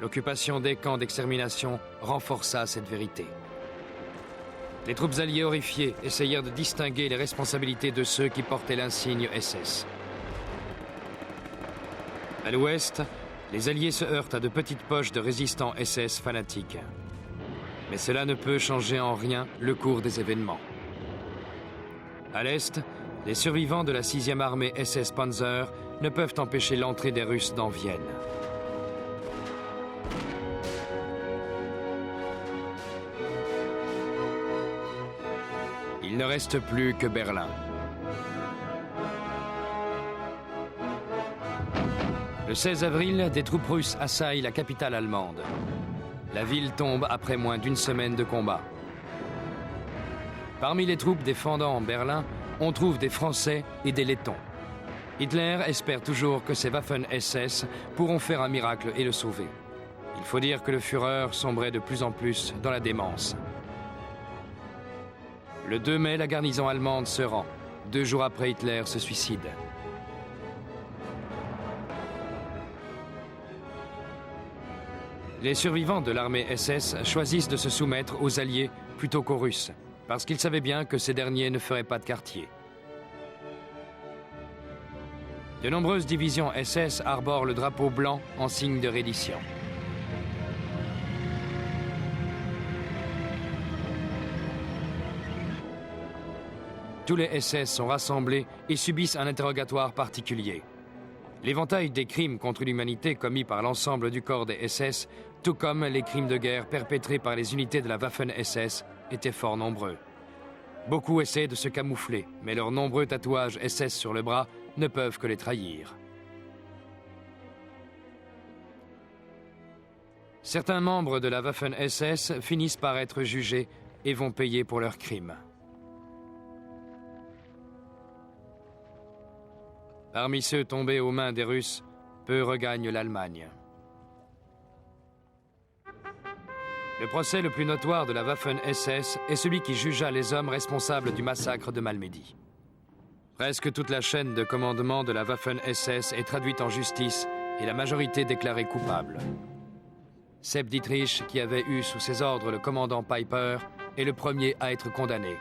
L'occupation des camps d'extermination renforça cette vérité. Les troupes alliées horrifiées essayèrent de distinguer les responsabilités de ceux qui portaient l'insigne SS. À l'Ouest, les Alliés se heurtent à de petites poches de résistants SS fanatiques. Mais cela ne peut changer en rien le cours des événements. À l'Est, les survivants de la 6e armée SS Panzer ne peuvent empêcher l'entrée des Russes dans Vienne. Il ne reste plus que Berlin. Le 16 avril, des troupes russes assaillent la capitale allemande. La ville tombe après moins d'une semaine de combat. Parmi les troupes défendant Berlin, on trouve des Français et des Lettons. Hitler espère toujours que ses Waffen-SS pourront faire un miracle et le sauver. Il faut dire que le Führer sombrait de plus en plus dans la démence. Le 2 mai, la garnison allemande se rend. 2 jours après, Hitler se suicide. Les survivants de l'armée SS choisissent de se soumettre aux Alliés plutôt qu'aux Russes, parce qu'ils savaient bien que ces derniers ne feraient pas de quartier. De nombreuses divisions SS arborent le drapeau blanc en signe de reddition. Tous les SS sont rassemblés et subissent un interrogatoire particulier. L'éventail des crimes contre l'humanité commis par l'ensemble du corps des SS, tout comme les crimes de guerre perpétrés par les unités de la Waffen-SS, étaient fort nombreux. Beaucoup essaient de se camoufler, mais leurs nombreux tatouages SS sur le bras ne peuvent que les trahir. Certains membres de la Waffen-SS finissent par être jugés et vont payer pour leurs crimes. Parmi ceux tombés aux mains des Russes, peu regagnent l'Allemagne. Le procès le plus notoire de la Waffen-SS est celui qui jugea les hommes responsables du massacre de Malmedy. Presque toute la chaîne de commandement de la Waffen-SS est traduite en justice et la majorité déclarée coupable. Sepp Dietrich, qui avait eu sous ses ordres le commandant Peiper, est le premier à être condamné.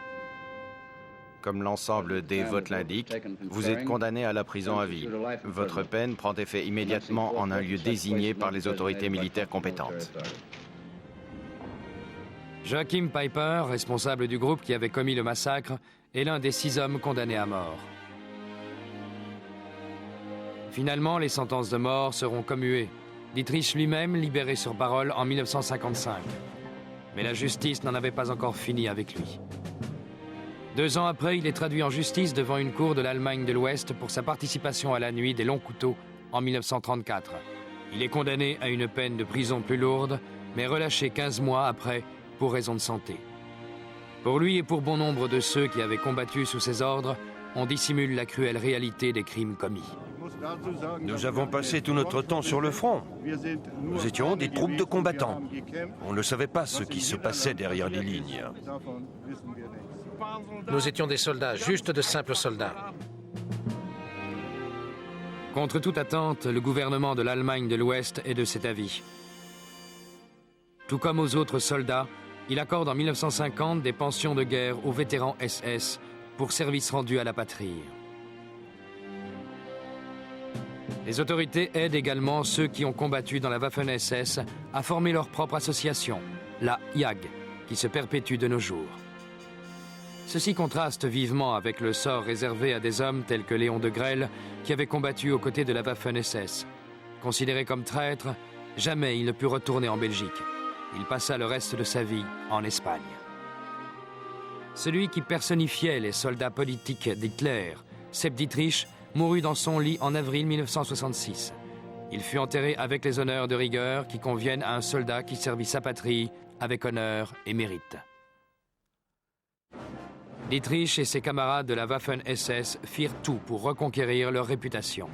Comme l'ensemble des votes l'indiquent, vous êtes condamné à la prison à vie. Votre peine prend effet immédiatement en un lieu désigné par les autorités militaires compétentes. Joachim Peiper, responsable du groupe qui avait commis le massacre, est l'un des 6 hommes condamnés à mort. Finalement, les sentences de mort seront commuées. Dietrich lui-même libéré sur parole en 1955. Mais la justice n'en avait pas encore fini avec lui. 2 ans après, il est traduit en justice devant une cour de l'Allemagne de l'Ouest pour sa participation à la nuit des longs couteaux en 1934. Il est condamné à une peine de prison plus lourde, mais relâché 15 mois après pour raison de santé. Pour lui et pour bon nombre de ceux qui avaient combattu sous ses ordres, on dissimule la cruelle réalité des crimes commis. Nous avons passé tout notre temps sur le front. Nous étions des troupes de combattants. On ne savait pas ce qui se passait derrière les lignes. Nous étions des soldats, juste de simples soldats. Contre toute attente, le gouvernement de l'Allemagne de l'Ouest est de cet avis. Tout comme aux autres soldats, il accorde en 1950 des pensions de guerre aux vétérans SS pour service rendu à la patrie. Les autorités aident également ceux qui ont combattu dans la Waffen-SS à former leur propre association, la JAG, qui se perpétue de nos jours. Ceci contraste vivement avec le sort réservé à des hommes tels que Léon de Grelle, qui avait combattu aux côtés de la Waffen-SS. Considéré comme traître, jamais il ne put retourner en Belgique. Il passa le reste de sa vie en Espagne. Celui qui personnifiait les soldats politiques d'Hitler, Sepp Dietrich, mourut dans son lit en avril 1966. Il fut enterré avec les honneurs de rigueur qui conviennent à un soldat qui servit sa patrie avec honneur et mérite. Dietrich et ses camarades de la Waffen-SS firent tout pour reconquérir leur réputation.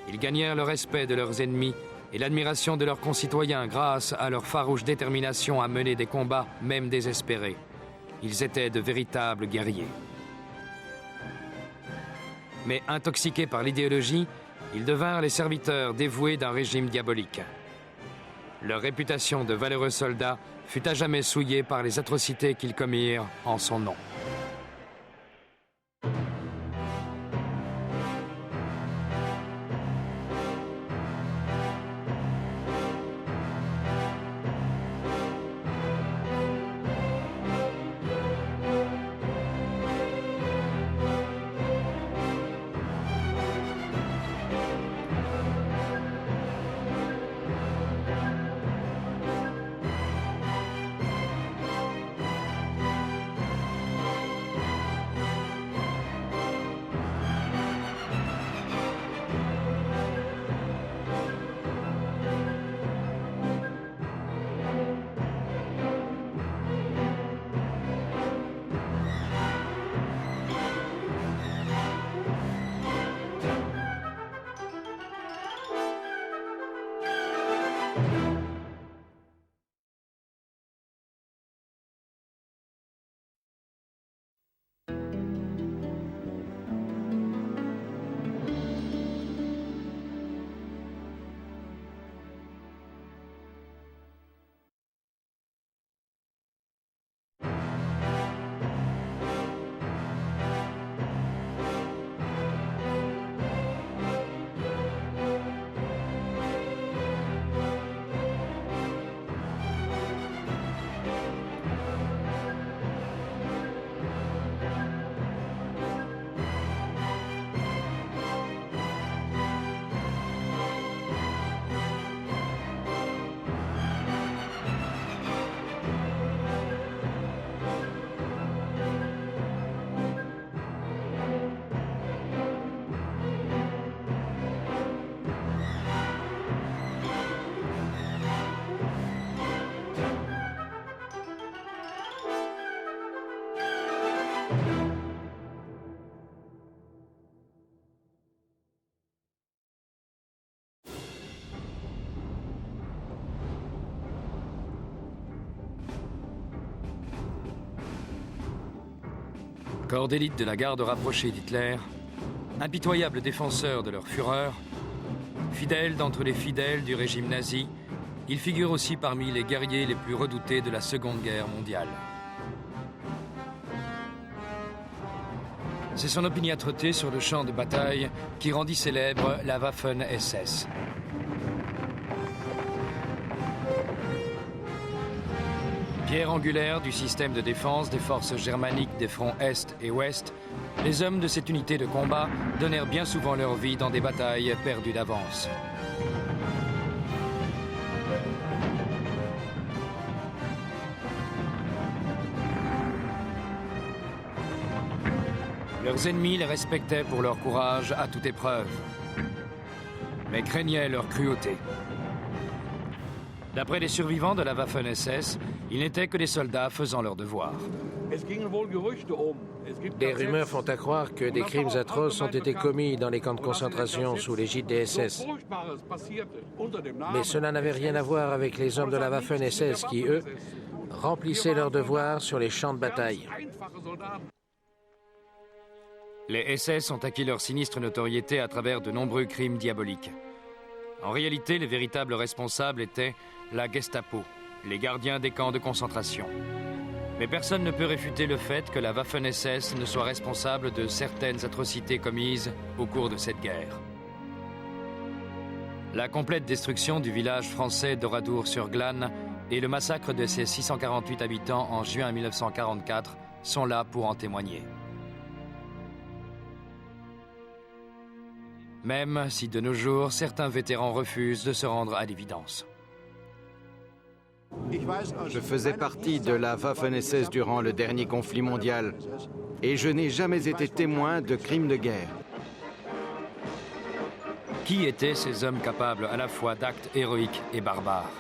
Ils gagnèrent le respect de leurs ennemis et l'admiration de leurs concitoyens grâce à leur farouche détermination à mener des combats, même désespérés. Ils étaient de véritables guerriers. Mais intoxiqués par l'idéologie, ils devinrent les serviteurs dévoués d'un régime diabolique. Leur réputation de valeureux soldats fut à jamais souillée par les atrocités qu'ils commirent en son nom. Corps d'élite de la garde rapprochée d'Hitler, impitoyables défenseurs de leur fureur, fidèles d'entre les fidèles du régime nazi, ils figurent aussi parmi les guerriers les plus redoutés de la Seconde Guerre mondiale. C'est son opiniâtreté sur le champ de bataille qui rendit célèbre la Waffen-SS. Pierre angulaire du système de défense des forces germaniques des fronts Est et Ouest, les hommes de cette unité de combat donnèrent bien souvent leur vie dans des batailles perdues d'avance. Leurs ennemis les respectaient pour leur courage à toute épreuve, mais craignaient leur cruauté. D'après les survivants de la Waffen-SS, ils n'étaient que des soldats faisant leur devoir. Des rumeurs font à croire que des crimes atroces ont été commis dans les camps de concentration sous l'égide des SS. Mais cela n'avait rien à voir avec les hommes de la Waffen-SS qui, eux, remplissaient leur devoir sur les champs de bataille. Les SS ont acquis leur sinistre notoriété à travers de nombreux crimes diaboliques. En réalité, les véritables responsables étaient la Gestapo, les gardiens des camps de concentration. Mais personne ne peut réfuter le fait que la Waffen-SS ne soit responsable de certaines atrocités commises au cours de cette guerre. La complète destruction du village français d'Oradour-sur-Glane et le massacre de ses 648 habitants en juin 1944 sont là pour en témoigner. Même si de nos jours, certains vétérans refusent de se rendre à l'évidence. Je faisais partie de la Waffen-SS durant le dernier conflit mondial et je n'ai jamais été témoin de crimes de guerre. Qui étaient ces hommes capables à la fois d'actes héroïques et barbares?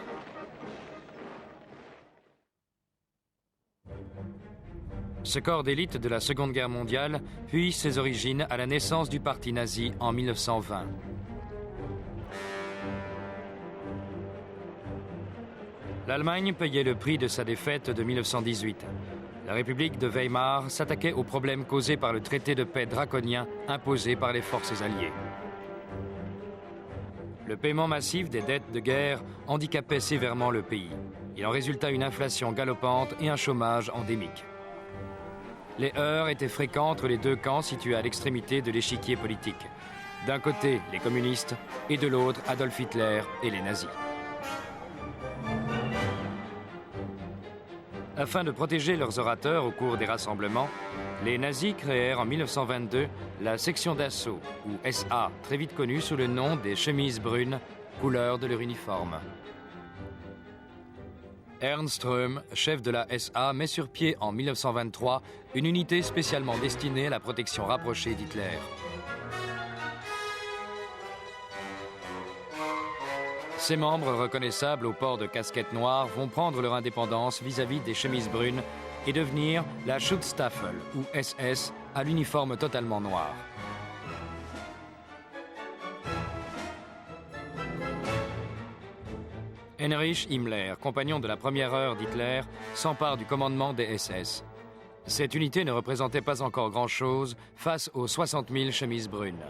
Ce corps d'élite de la Seconde Guerre mondiale puise ses origines à la naissance du parti nazi en 1920. L'Allemagne payait le prix de sa défaite de 1918. La République de Weimar s'attaquait aux problèmes causés par le traité de paix draconien imposé par les forces alliées. Le paiement massif des dettes de guerre handicapait sévèrement le pays. Il en résulta une inflation galopante et un chômage endémique. Les heurts étaient fréquents entre les deux camps situés à l'extrémité de l'échiquier politique. D'un côté, les communistes, et de l'autre, Adolf Hitler et les nazis. Afin de protéger leurs orateurs au cours des rassemblements, les nazis créèrent en 1922 la section d'assaut, ou SA, très vite connue sous le nom des chemises brunes, couleur de leur uniforme. Ernst Röhm, chef de la SA, met sur pied en 1923 une unité spécialement destinée à la protection rapprochée d'Hitler. Ces membres reconnaissables au port de casquettes noires vont prendre leur indépendance vis-à-vis des chemises brunes et devenir la Schutzstaffel, ou SS, à l'uniforme totalement noir. Heinrich Himmler, compagnon de la première heure d'Hitler, s'empare du commandement des SS. Cette unité ne représentait pas encore grand-chose face aux 60 000 chemises brunes.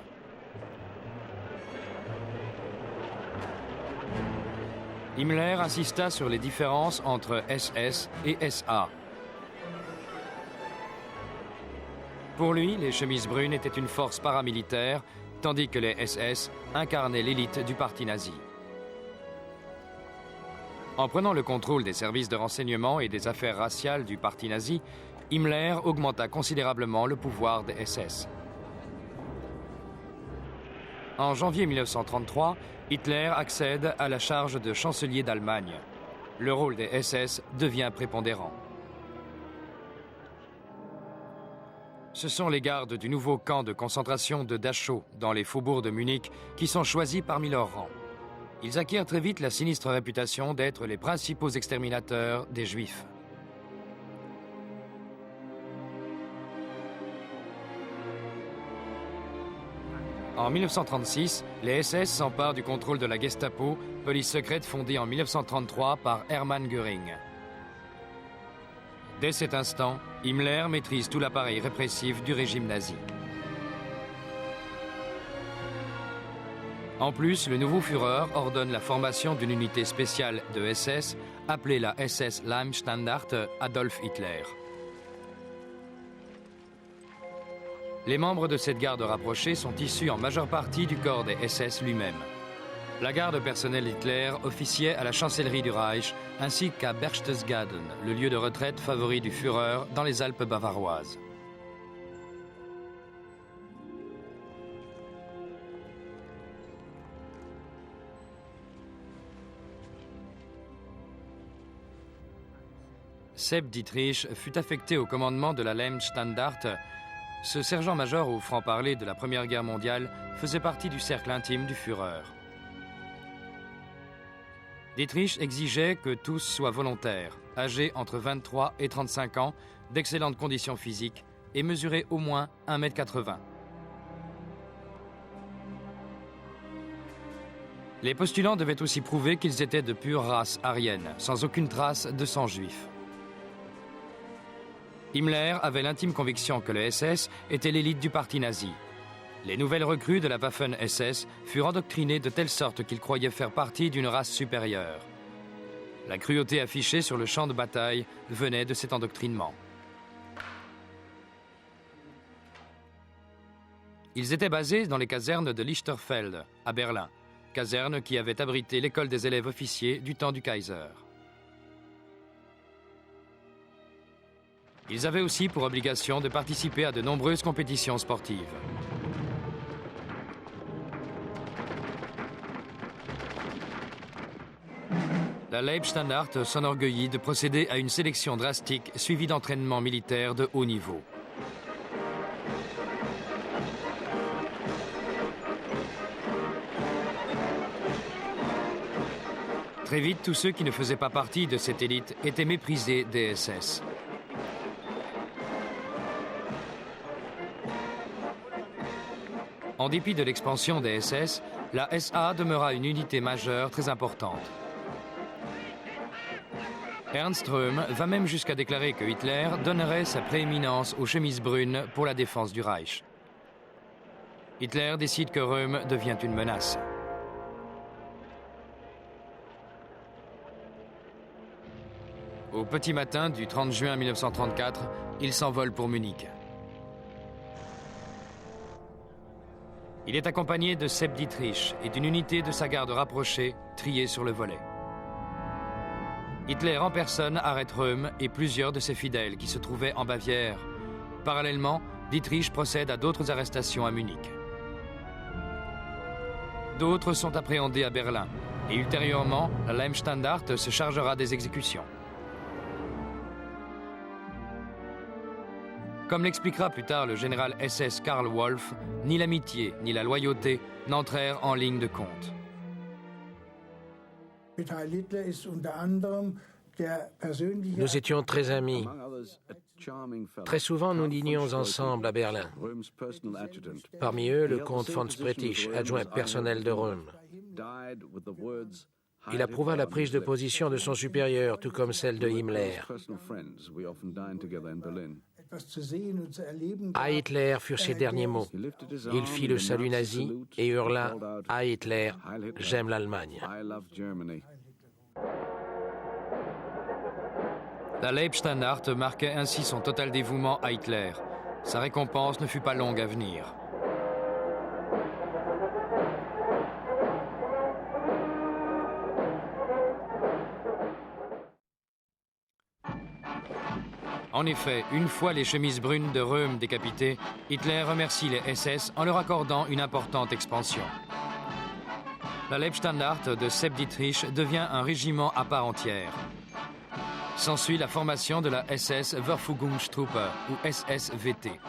Himmler insista sur les différences entre SS et SA. Pour lui, les chemises brunes étaient une force paramilitaire, tandis que les SS incarnaient l'élite du parti nazi. En prenant le contrôle des services de renseignement et des affaires raciales du parti nazi, Himmler augmenta considérablement le pouvoir des SS. En janvier 1933, Hitler accède à la charge de chancelier d'Allemagne. Le rôle des SS devient prépondérant. Ce sont les gardes du nouveau camp de concentration de Dachau, dans les faubourgs de Munich, qui sont choisis parmi leurs rangs. Ils acquièrent très vite la sinistre réputation d'être les principaux exterminateurs des Juifs. En 1936, les SS s'emparent du contrôle de la Gestapo, police secrète fondée en 1933 par Hermann Göring. Dès cet instant, Himmler maîtrise tout l'appareil répressif du régime nazi. En plus, le nouveau Führer ordonne la formation d'une unité spéciale de SS, appelée la SS Leibstandarte Adolf Hitler. Les membres de cette garde rapprochée sont issus en majeure partie du corps des SS lui-même. La garde personnelle Hitler officiait à la chancellerie du Reich ainsi qu'à Berchtesgaden, le lieu de retraite favori du Führer dans les Alpes bavaroises. Sepp Dietrich fut affecté au commandement de la Leibstandarte. Ce sergent-major au franc-parler de la Première Guerre mondiale faisait partie du cercle intime du Führer. Dietrich exigeait que tous soient volontaires, âgés entre 23 et 35 ans, d'excellentes conditions physiques et mesurés au moins 1,80 m. Les postulants devaient aussi prouver qu'ils étaient de pure race aryenne, sans aucune trace de sang juif. Himmler avait l'intime conviction que le SS était l'élite du parti nazi. Les nouvelles recrues de la Waffen-SS furent endoctrinées de telle sorte qu'ils croyaient faire partie d'une race supérieure. La cruauté affichée sur le champ de bataille venait de cet endoctrinement. Ils étaient basés dans les casernes de Lichterfeld, à Berlin, caserne qui avait abrité l'école des élèves officiers du temps du Kaiser. Ils avaient aussi pour obligation de participer à de nombreuses compétitions sportives. La Leibstandarte s'enorgueillit de procéder à une sélection drastique suivie d'entraînements militaires de haut niveau. Très vite, tous ceux qui ne faisaient pas partie de cette élite étaient méprisés des SS. En dépit de l'expansion des SS, la SA demeura une unité majeure très importante. Ernst Röhm va même jusqu'à déclarer que Hitler donnerait sa prééminence aux chemises brunes pour la défense du Reich. Hitler décide que Röhm devient une menace. Au petit matin du 30 juin 1934, il s'envole pour Munich. Il est accompagné de Sepp Dietrich et d'une unité de sa garde rapprochée, triée sur le volet. Hitler en personne arrête Röhm et plusieurs de ses fidèles qui se trouvaient en Bavière. Parallèlement, Dietrich procède à d'autres arrestations à Munich. D'autres sont appréhendés à Berlin et ultérieurement, la Leibstandarte se chargera des exécutions. Comme l'expliquera plus tard le général SS Karl Wolff, ni l'amitié ni la loyauté n'entrèrent en ligne de compte. Nous étions très amis. Très souvent, nous dînions ensemble à Berlin. Parmi eux, le comte von Spretich, adjoint personnel de Röhm. Il approuva la prise de position de son supérieur, tout comme celle de Himmler. À Hitler furent ses derniers mots. Il fit le salut nazi et hurla à Hitler, « J'aime l'Allemagne ». La Leibstandarte marquait ainsi son total dévouement à Hitler. Sa récompense ne fut pas longue à venir. En effet, une fois les chemises brunes de Röhm décapitées, Hitler remercie les SS en leur accordant une importante expansion. La Leibstandarte de Sepp Dietrich devient un régiment à part entière. S'ensuit la formation de la SS Verfügungstruppe, ou SSVT.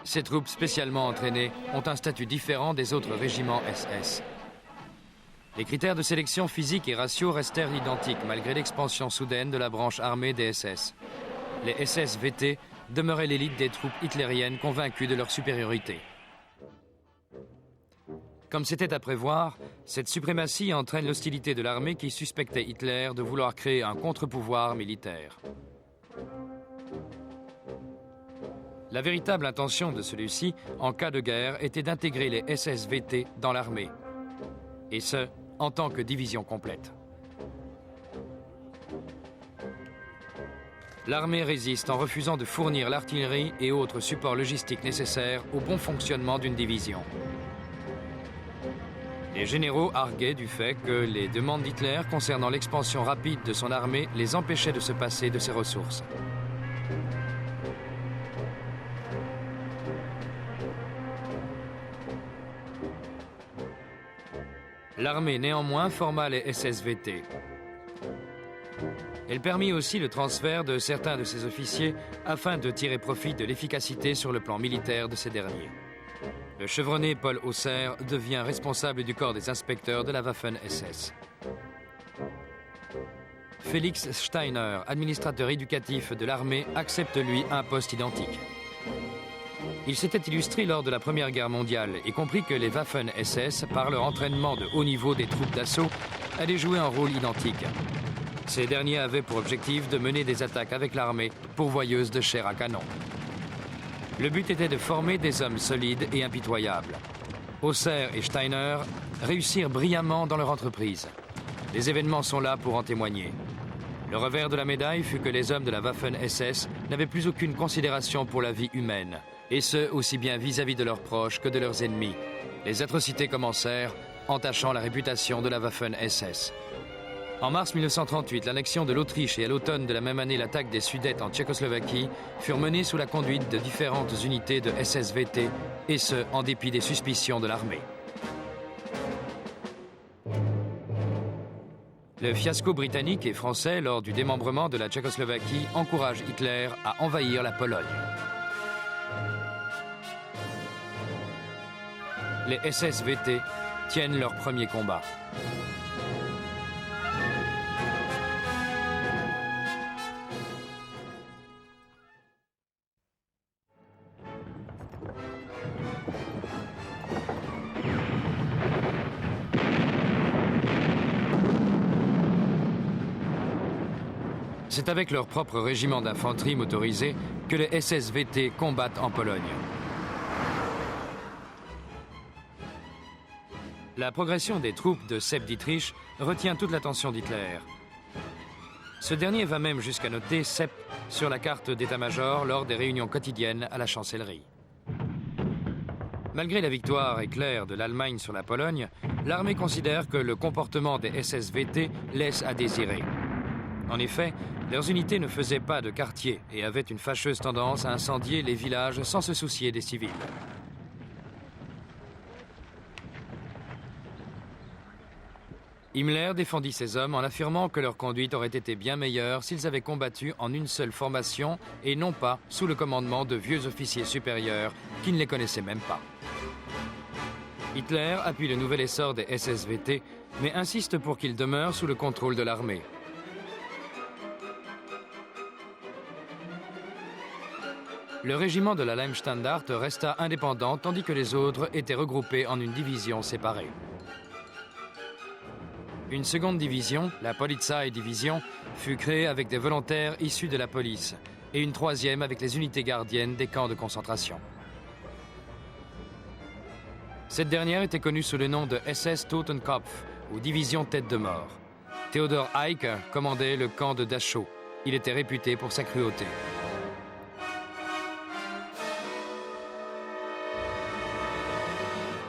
Ces troupes spécialement entraînées ont un statut différent des autres régiments SS. Les critères de sélection physique et raciaux restèrent identiques malgré l'expansion soudaine de la branche armée des SS. Les SSVT demeuraient l'élite des troupes hitlériennes convaincues de leur supériorité. Comme c'était à prévoir, cette suprématie entraîne l'hostilité de l'armée qui suspectait Hitler de vouloir créer un contre-pouvoir militaire. La véritable intention de celui-ci, en cas de guerre, était d'intégrer les SSVT dans l'armée, et ce, en tant que division complète. L'armée résiste en refusant de fournir l'artillerie et autres supports logistiques nécessaires au bon fonctionnement d'une division. Les généraux arguaient du fait que les demandes d'Hitler concernant l'expansion rapide de son armée les empêchaient de se passer de ses ressources. L'armée néanmoins forma les SSVT. Elle permit aussi le transfert de certains de ses officiers afin de tirer profit de l'efficacité sur le plan militaire de ces derniers. Le chevronné Paul Hausser devient responsable du corps des inspecteurs de la Waffen-SS. Félix Steiner, administrateur éducatif de l'armée, accepte lui un poste identique. Il s'était illustré lors de la Première Guerre mondiale et comprit que les Waffen-SS, par leur entraînement de haut niveau des troupes d'assaut, allaient jouer un rôle identique. Ces derniers avaient pour objectif de mener des attaques avec l'armée pourvoyeuse de chair à canon. Le but était de former des hommes solides et impitoyables. Hausser et Steiner réussirent brillamment dans leur entreprise. Les événements sont là pour en témoigner. Le revers de la médaille fut que les hommes de la Waffen-SS n'avaient plus aucune considération pour la vie humaine, et ce, aussi bien vis-à-vis de leurs proches que de leurs ennemis. Les atrocités commencèrent, entachant la réputation de la Waffen-SS. En mars 1938, l'annexion de l'Autriche et à l'automne de la même année l'attaque des Sudètes en Tchécoslovaquie furent menées sous la conduite de différentes unités de SSVT, et ce, en dépit des suspicions de l'armée. Le fiasco britannique et français lors du démembrement de la Tchécoslovaquie encourage Hitler à envahir la Pologne. Les SSVT tiennent leur premier combat. C'est avec leur propre régiment d'infanterie motorisée que les SSVT combattent en Pologne. La progression des troupes de Sepp Dietrich retient toute l'attention d'Hitler. Ce dernier va même jusqu'à noter Sepp sur la carte d'état-major lors des réunions quotidiennes à la chancellerie. Malgré la victoire éclair de l'Allemagne sur la Pologne, l'armée considère que le comportement des SSVT laisse à désirer. En effet, leurs unités ne faisaient pas de quartier et avaient une fâcheuse tendance à incendier les villages sans se soucier des civils. Himmler défendit ses hommes en affirmant que leur conduite aurait été bien meilleure s'ils avaient combattu en une seule formation et non pas sous le commandement de vieux officiers supérieurs qui ne les connaissaient même pas. Hitler appuie le nouvel essor des SSVT, mais insiste pour qu'ils demeurent sous le contrôle de l'armée. Le régiment de la Leibstandarte resta indépendant tandis que les autres étaient regroupés en une division séparée. Une seconde division, la Polizei-Division, fut créée avec des volontaires issus de la police et une troisième avec les unités gardiennes des camps de concentration. Cette dernière était connue sous le nom de SS Totenkopf ou Division Tête de Mort. Theodor Eicke commandait le camp de Dachau. Il était réputé pour sa cruauté.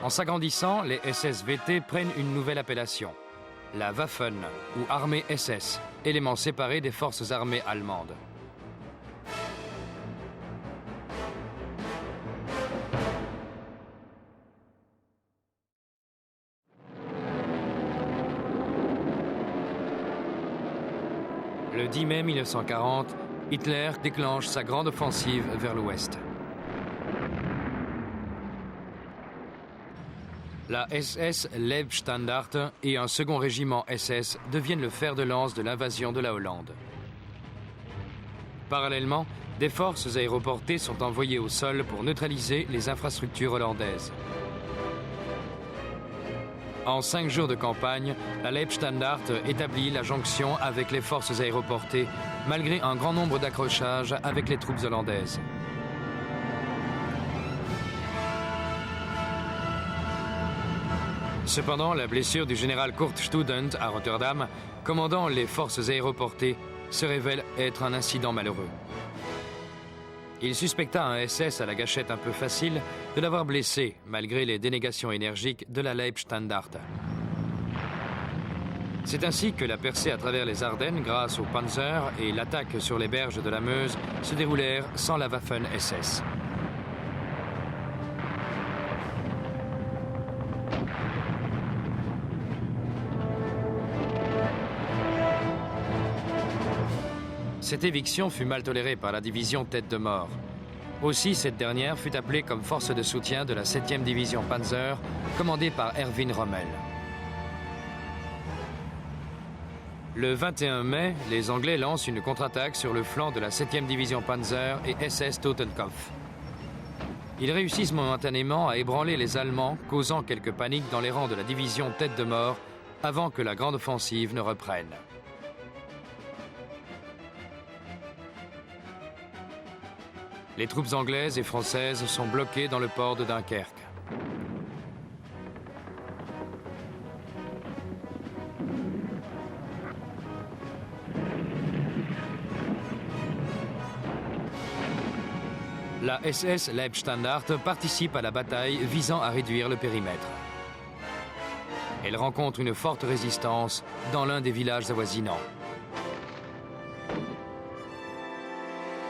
En s'agrandissant, les SSVT prennent une nouvelle appellation, la Waffen, ou armée SS, élément séparé des forces armées allemandes. Le 10 mai 1940, Hitler déclenche sa grande offensive vers l'ouest. La SS Leibstandarte et un second régiment SS deviennent le fer de lance de l'invasion de la Hollande. Parallèlement, des forces aéroportées sont envoyées au sol pour neutraliser les infrastructures hollandaises. En 5 jours de campagne, la Leibstandarte établit la jonction avec les forces aéroportées, malgré un grand nombre d'accrochages avec les troupes hollandaises. Cependant, la blessure du général Kurt Student à Rotterdam, commandant les forces aéroportées, se révèle être un incident malheureux. Il suspecta un SS à la gâchette un peu facile de l'avoir blessé, malgré les dénégations énergiques de la Leibstandarte. C'est ainsi que la percée à travers les Ardennes, grâce au Panzer, et l'attaque sur les berges de la Meuse se déroulèrent sans la Waffen-SS. Cette éviction fut mal tolérée par la division Tête de Mort. Aussi, cette dernière fut appelée comme force de soutien de la 7e division Panzer, commandée par Erwin Rommel. Le 21 mai, les Anglais lancent une contre-attaque sur le flanc de la 7e division Panzer et SS Totenkopf. Ils réussissent momentanément à ébranler les Allemands, causant quelques paniques dans les rangs de la division Tête de Mort, avant que la grande offensive ne reprenne. Les troupes anglaises et françaises sont bloquées dans le port de Dunkerque. La SS Leibstandarte participe à la bataille visant à réduire le périmètre. Elle rencontre une forte résistance dans l'un des villages avoisinants.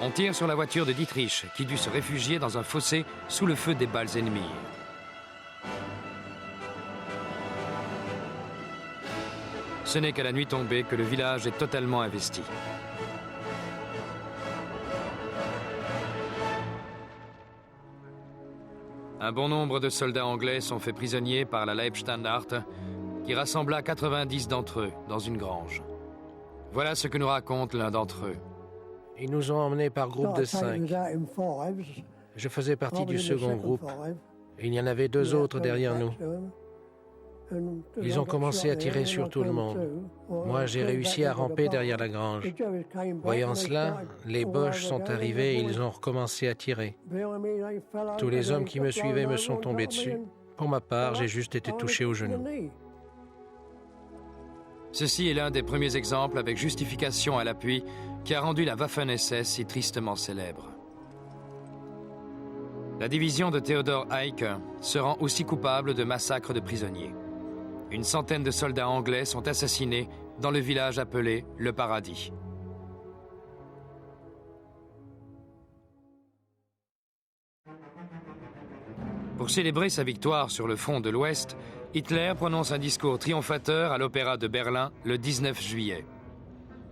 On tire sur la voiture de Dietrich, qui dut se réfugier dans un fossé sous le feu des balles ennemies. Ce n'est qu'à la nuit tombée que le village est totalement investi. Un bon nombre de soldats anglais sont faits prisonniers par la Leibstandarte, qui rassembla 90 d'entre eux dans une grange. Voilà ce que nous raconte l'un d'entre eux. Ils nous ont emmenés par groupe de 5. Je faisais partie du second groupe. Il y en avait 2 autres derrière nous. Ils ont commencé à tirer sur tout le monde. Moi, j'ai réussi à ramper derrière la grange. Voyant cela, les Boches sont arrivés et ils ont recommencé à tirer. Tous les hommes qui me suivaient me sont tombés dessus. Pour ma part, j'ai juste été touché au genou. Ceci est l'un des premiers exemples avec justification à l'appui qui a rendu la Waffen-SS si tristement célèbre. La division de Theodor Eicke se rend aussi coupable de massacres de prisonniers. Une centaine de soldats anglais sont assassinés dans le village appelé Le Paradis. Pour célébrer sa victoire sur le front de l'Ouest, Hitler prononce un discours triomphateur à l'Opéra de Berlin le 19 juillet.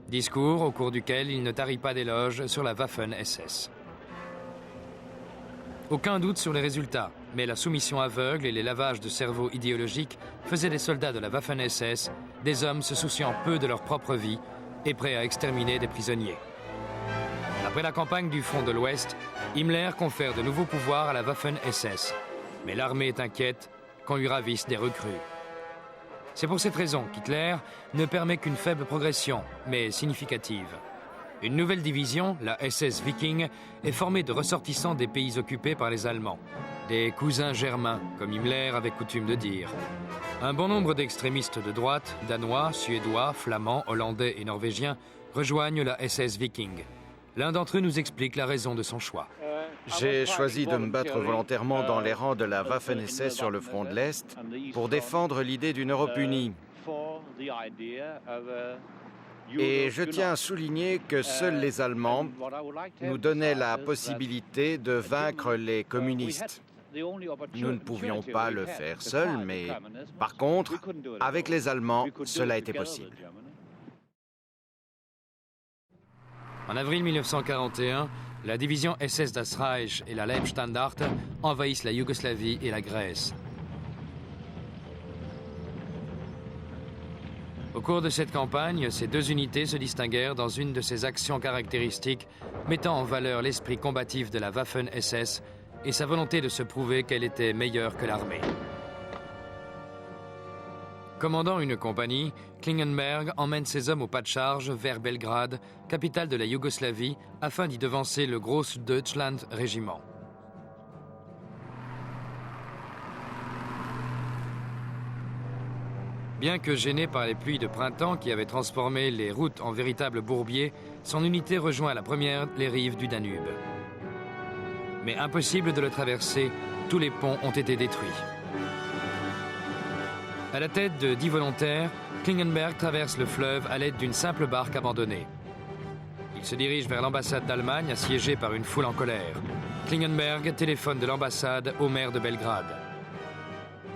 Discours au cours duquel il ne tarit pas d'éloges sur la Waffen-SS. Aucun doute sur les résultats, mais la soumission aveugle et les lavages de cerveau idéologiques faisaient des soldats de la Waffen-SS des hommes se souciant peu de leur propre vie et prêts à exterminer des prisonniers. Après la campagne du front de l'Ouest, Himmler confère de nouveaux pouvoirs à la Waffen-SS, mais l'armée est inquiète qu'on lui ravisse des recrues. C'est pour cette raison qu'Hitler ne permet qu'une faible progression, mais significative. Une nouvelle division, la SS Viking, est formée de ressortissants des pays occupés par les Allemands, des cousins germains, comme Himmler avait coutume de dire. Un bon nombre d'extrémistes de droite, danois, suédois, flamands, hollandais et norvégiens, rejoignent la SS Viking. L'un d'entre eux nous explique la raison de son choix. J'ai choisi de me battre volontairement dans les rangs de la Waffen-SS sur le front de l'Est pour défendre l'idée d'une Europe unie. Et je tiens à souligner que seuls les Allemands nous donnaient la possibilité de vaincre les communistes. Nous ne pouvions pas le faire seuls, mais par contre, avec les Allemands, cela était possible. En avril 1941, la division SS Das Reich et la Leibstandarte envahissent la Yougoslavie et la Grèce. Au cours de cette campagne, ces 2 unités se distinguèrent dans une de ces actions caractéristiques mettant en valeur l'esprit combatif de la Waffen-SS et sa volonté de se prouver qu'elle était meilleure que l'armée. Commandant une compagnie, Klingenberg emmène ses hommes au pas de charge vers Belgrade, capitale de la Yougoslavie, afin d'y devancer le Großdeutschland régiment. Bien que gêné par les pluies de printemps qui avaient transformé les routes en véritables bourbiers, son unité rejoint à la première les rives du Danube. Mais impossible de le traverser, tous les ponts ont été détruits. À la tête de 10 volontaires, Klingenberg traverse le fleuve à l'aide d'une simple barque abandonnée. Il se dirige vers l'ambassade d'Allemagne, assiégée par une foule en colère. Klingenberg téléphone de l'ambassade au maire de Belgrade.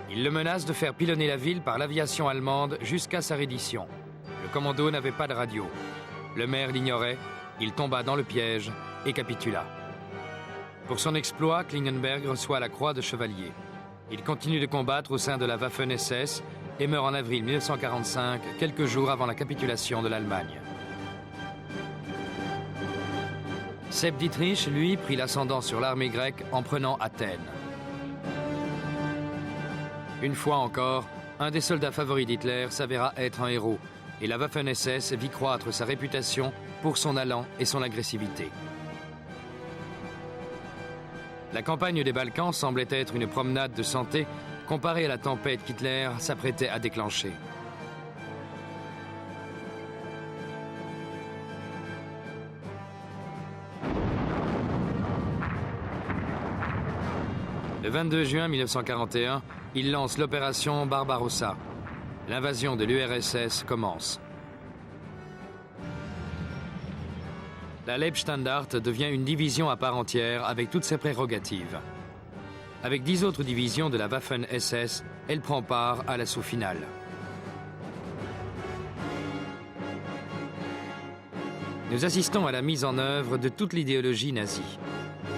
Il le menace de faire pilonner la ville par l'aviation allemande jusqu'à sa reddition. Le commando n'avait pas de radio. Le maire l'ignorait, il tomba dans le piège et capitula. Pour son exploit, Klingenberg reçoit la croix de chevalier. Il continue de combattre au sein de la Waffen-SS et meurt en avril 1945, quelques jours avant la capitulation de l'Allemagne. Sepp Dietrich, lui, prit l'ascendant sur l'armée grecque en prenant Athènes. Une fois encore, un des soldats favoris d'Hitler s'avéra être un héros, et la Waffen-SS vit croître sa réputation pour son allant et son agressivité. La campagne des Balkans semblait être une promenade de santé comparée à la tempête qu'Hitler s'apprêtait à déclencher. Le 22 juin 1941, il lance l'opération Barbarossa. L'invasion de l'URSS commence. La Leibstandarte devient une division à part entière avec toutes ses prérogatives. Avec 10 autres divisions de la Waffen-SS, elle prend part à l'assaut final. Nous assistons à la mise en œuvre de toute l'idéologie nazie.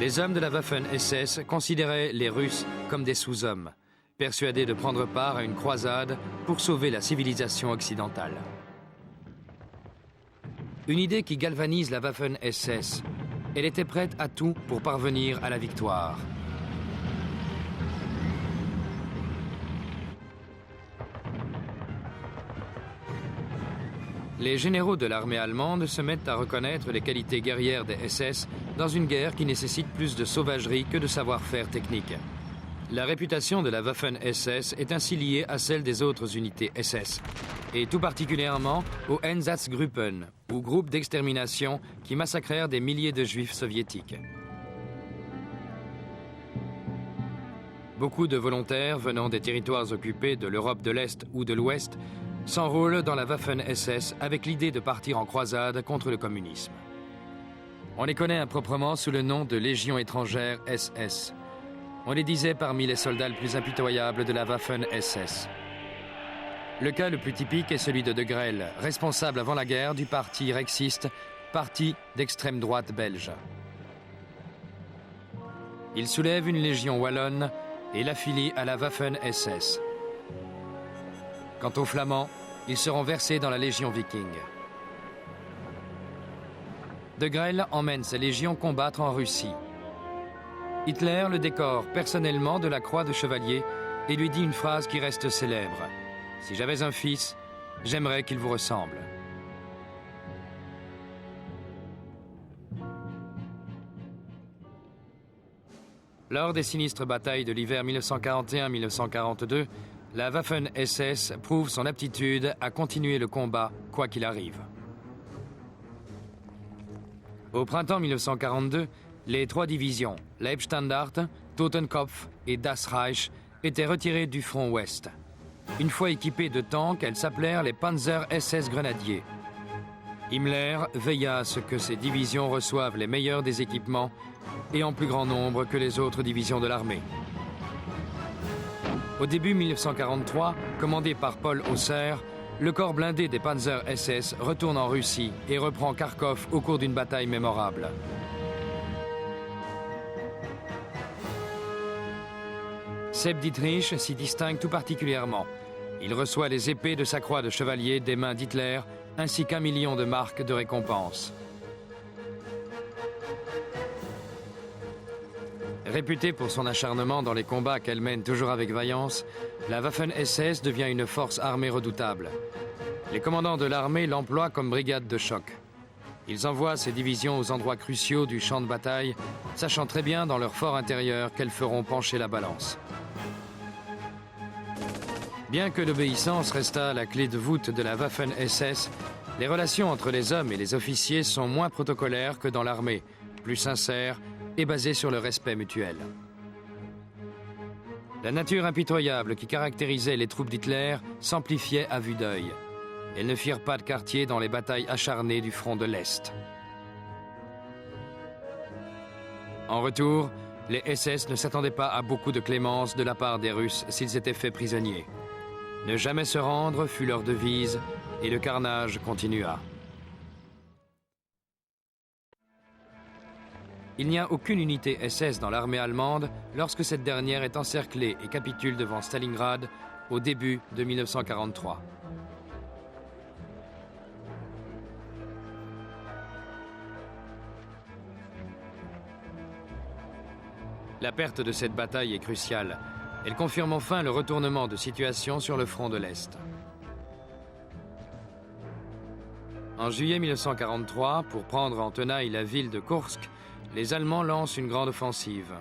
Les hommes de la Waffen-SS considéraient les Russes comme des sous-hommes, persuadés de prendre part à une croisade pour sauver la civilisation occidentale. Une idée qui galvanise la Waffen-SS. Elle était prête à tout pour parvenir à la victoire. Les généraux de l'armée allemande se mettent à reconnaître les qualités guerrières des SS dans une guerre qui nécessite plus de sauvagerie que de savoir-faire technique. La réputation de la Waffen-SS est ainsi liée à celle des autres unités SS, et tout particulièrement aux Einsatzgruppen, ou groupes d'extermination qui massacrèrent des milliers de juifs soviétiques. Beaucoup de volontaires venant des territoires occupés de l'Europe de l'Est ou de l'Ouest s'enrôlent dans la Waffen-SS avec l'idée de partir en croisade contre le communisme. On les connaît improprement sous le nom de Légion étrangère SS. On les disait parmi les soldats les plus impitoyables de la Waffen-SS. Le cas le plus typique est celui de Grelle, responsable avant la guerre du parti rexiste, parti d'extrême droite belge. Il soulève une légion wallonne et l'affilie à la Waffen-SS. Quant aux Flamands, ils seront versés dans la Légion viking. De Grelle emmène sa légion combattre en Russie. Hitler le décore personnellement de la croix de chevalier et lui dit une phrase qui reste célèbre. « Si j'avais un fils, j'aimerais qu'il vous ressemble. » Lors des sinistres batailles de l'hiver 1941-1942, la Waffen-SS prouve son aptitude à continuer le combat, quoi qu'il arrive. Au printemps 1942, les 3 divisions, Leibstandarte, Totenkopf et Das Reich, étaient retirées du front ouest. Une fois équipées de tanks, elles s'appelèrent les Panzer SS Grenadiers. Himmler veilla à ce que ces divisions reçoivent les meilleurs des équipements et en plus grand nombre que les autres divisions de l'armée. Au début 1943, commandé par Paul Hausser, le corps blindé des Panzer SS retourne en Russie et reprend Kharkov au cours d'une bataille mémorable. Sepp Dietrich s'y distingue tout particulièrement. Il reçoit les épées de sa croix de chevalier des mains d'Hitler, ainsi qu'1 million de marks de récompense. Réputée pour son acharnement dans les combats qu'elle mène toujours avec vaillance, la Waffen-SS devient une force armée redoutable. Les commandants de l'armée l'emploient comme brigade de choc. Ils envoient ces divisions aux endroits cruciaux du champ de bataille, sachant très bien dans leur fort intérieur qu'elles feront pencher la balance. Bien que l'obéissance restât la clé de voûte de la Waffen-SS, les relations entre les hommes et les officiers sont moins protocolaires que dans l'armée, plus sincères et basées sur le respect mutuel. La nature impitoyable qui caractérisait les troupes d'Hitler s'amplifiait à vue d'œil. Elles ne firent pas de quartier dans les batailles acharnées du front de l'Est. En retour, les SS ne s'attendaient pas à beaucoup de clémence de la part des Russes s'ils étaient faits prisonniers. Ne jamais se rendre fut leur devise et le carnage continua. Il n'y a aucune unité SS dans l'armée allemande lorsque cette dernière est encerclée et capitule devant Stalingrad au début de 1943. La perte de cette bataille est cruciale. Elle confirme enfin le retournement de situation sur le front de l'Est. En juillet 1943, pour prendre en tenaille la ville de Kursk, les Allemands lancent une grande offensive.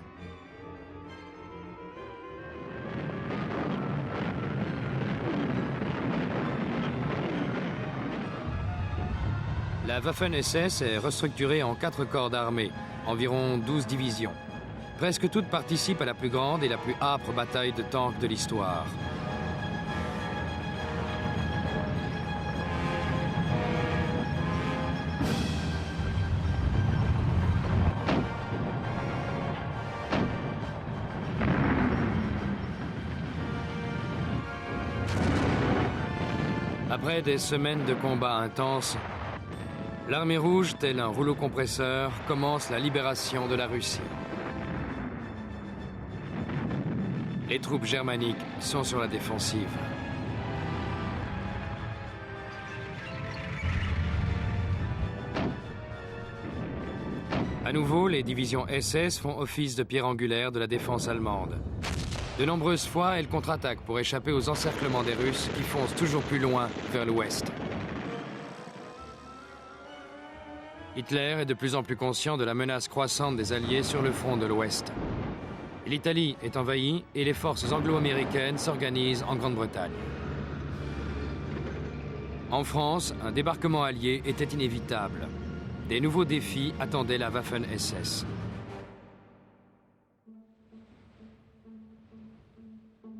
La Waffen-SS est restructurée en 4 corps d'armée, environ 12 divisions. Presque toutes participent à la plus grande et la plus âpre bataille de tanks de l'histoire. Après des semaines de combats intenses, l'armée rouge, tel un rouleau compresseur, commence la libération de la Russie. Les troupes germaniques sont sur la défensive. À nouveau, les divisions SS font office de pierre angulaire de la défense allemande. De nombreuses fois, elles contre-attaquent pour échapper aux encerclements des Russes qui foncent toujours plus loin vers l'ouest. Hitler est de plus en plus conscient de la menace croissante des Alliés sur le front de l'ouest. L'Italie est envahie et les forces anglo-américaines s'organisent en Grande-Bretagne. En France, un débarquement allié était inévitable. Des nouveaux défis attendaient la Waffen-SS.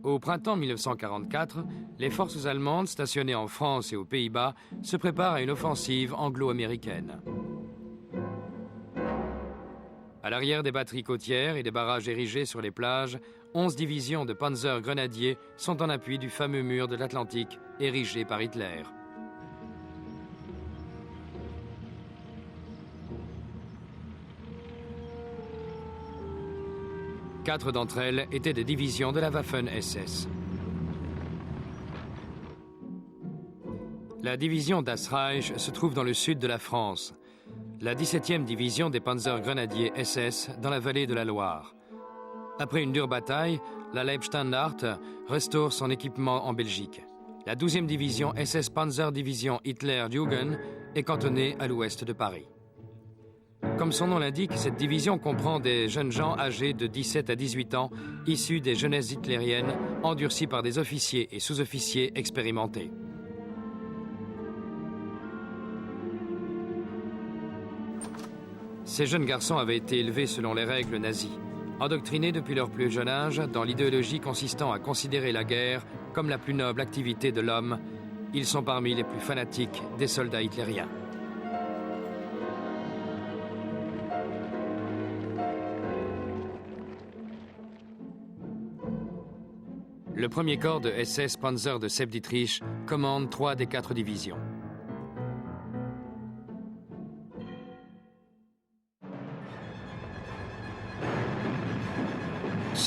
Au printemps 1944, les forces allemandes stationnées en France et aux Pays-Bas se préparent à une offensive anglo-américaine. À l'arrière des batteries côtières et des barrages érigés sur les plages, 11 divisions de panzers grenadiers sont en appui du fameux mur de l'Atlantique érigé par Hitler. Quatre d'entre elles étaient des divisions de la Waffen-SS. La division Das Reich se trouve dans le sud de la France. La 17e division des Panzers Grenadiers SS dans la vallée de la Loire. Après une dure bataille, la Leibstandarte restaure son équipement en Belgique. La 12e division SS Panzer Division Hitler-Jugend est cantonnée à l'ouest de Paris. Comme son nom l'indique, cette division comprend des jeunes gens âgés de 17 à 18 ans, issus des jeunesses hitlériennes, endurcis par des officiers et sous-officiers expérimentés. Ces jeunes garçons avaient été élevés selon les règles nazies, endoctrinés depuis leur plus jeune âge dans l'idéologie consistant à considérer la guerre comme la plus noble activité de l'homme. Ils sont parmi les plus fanatiques des soldats hitlériens. Le premier corps de SS Panzer de Sepp-Dietrich commande 3 des 4 divisions.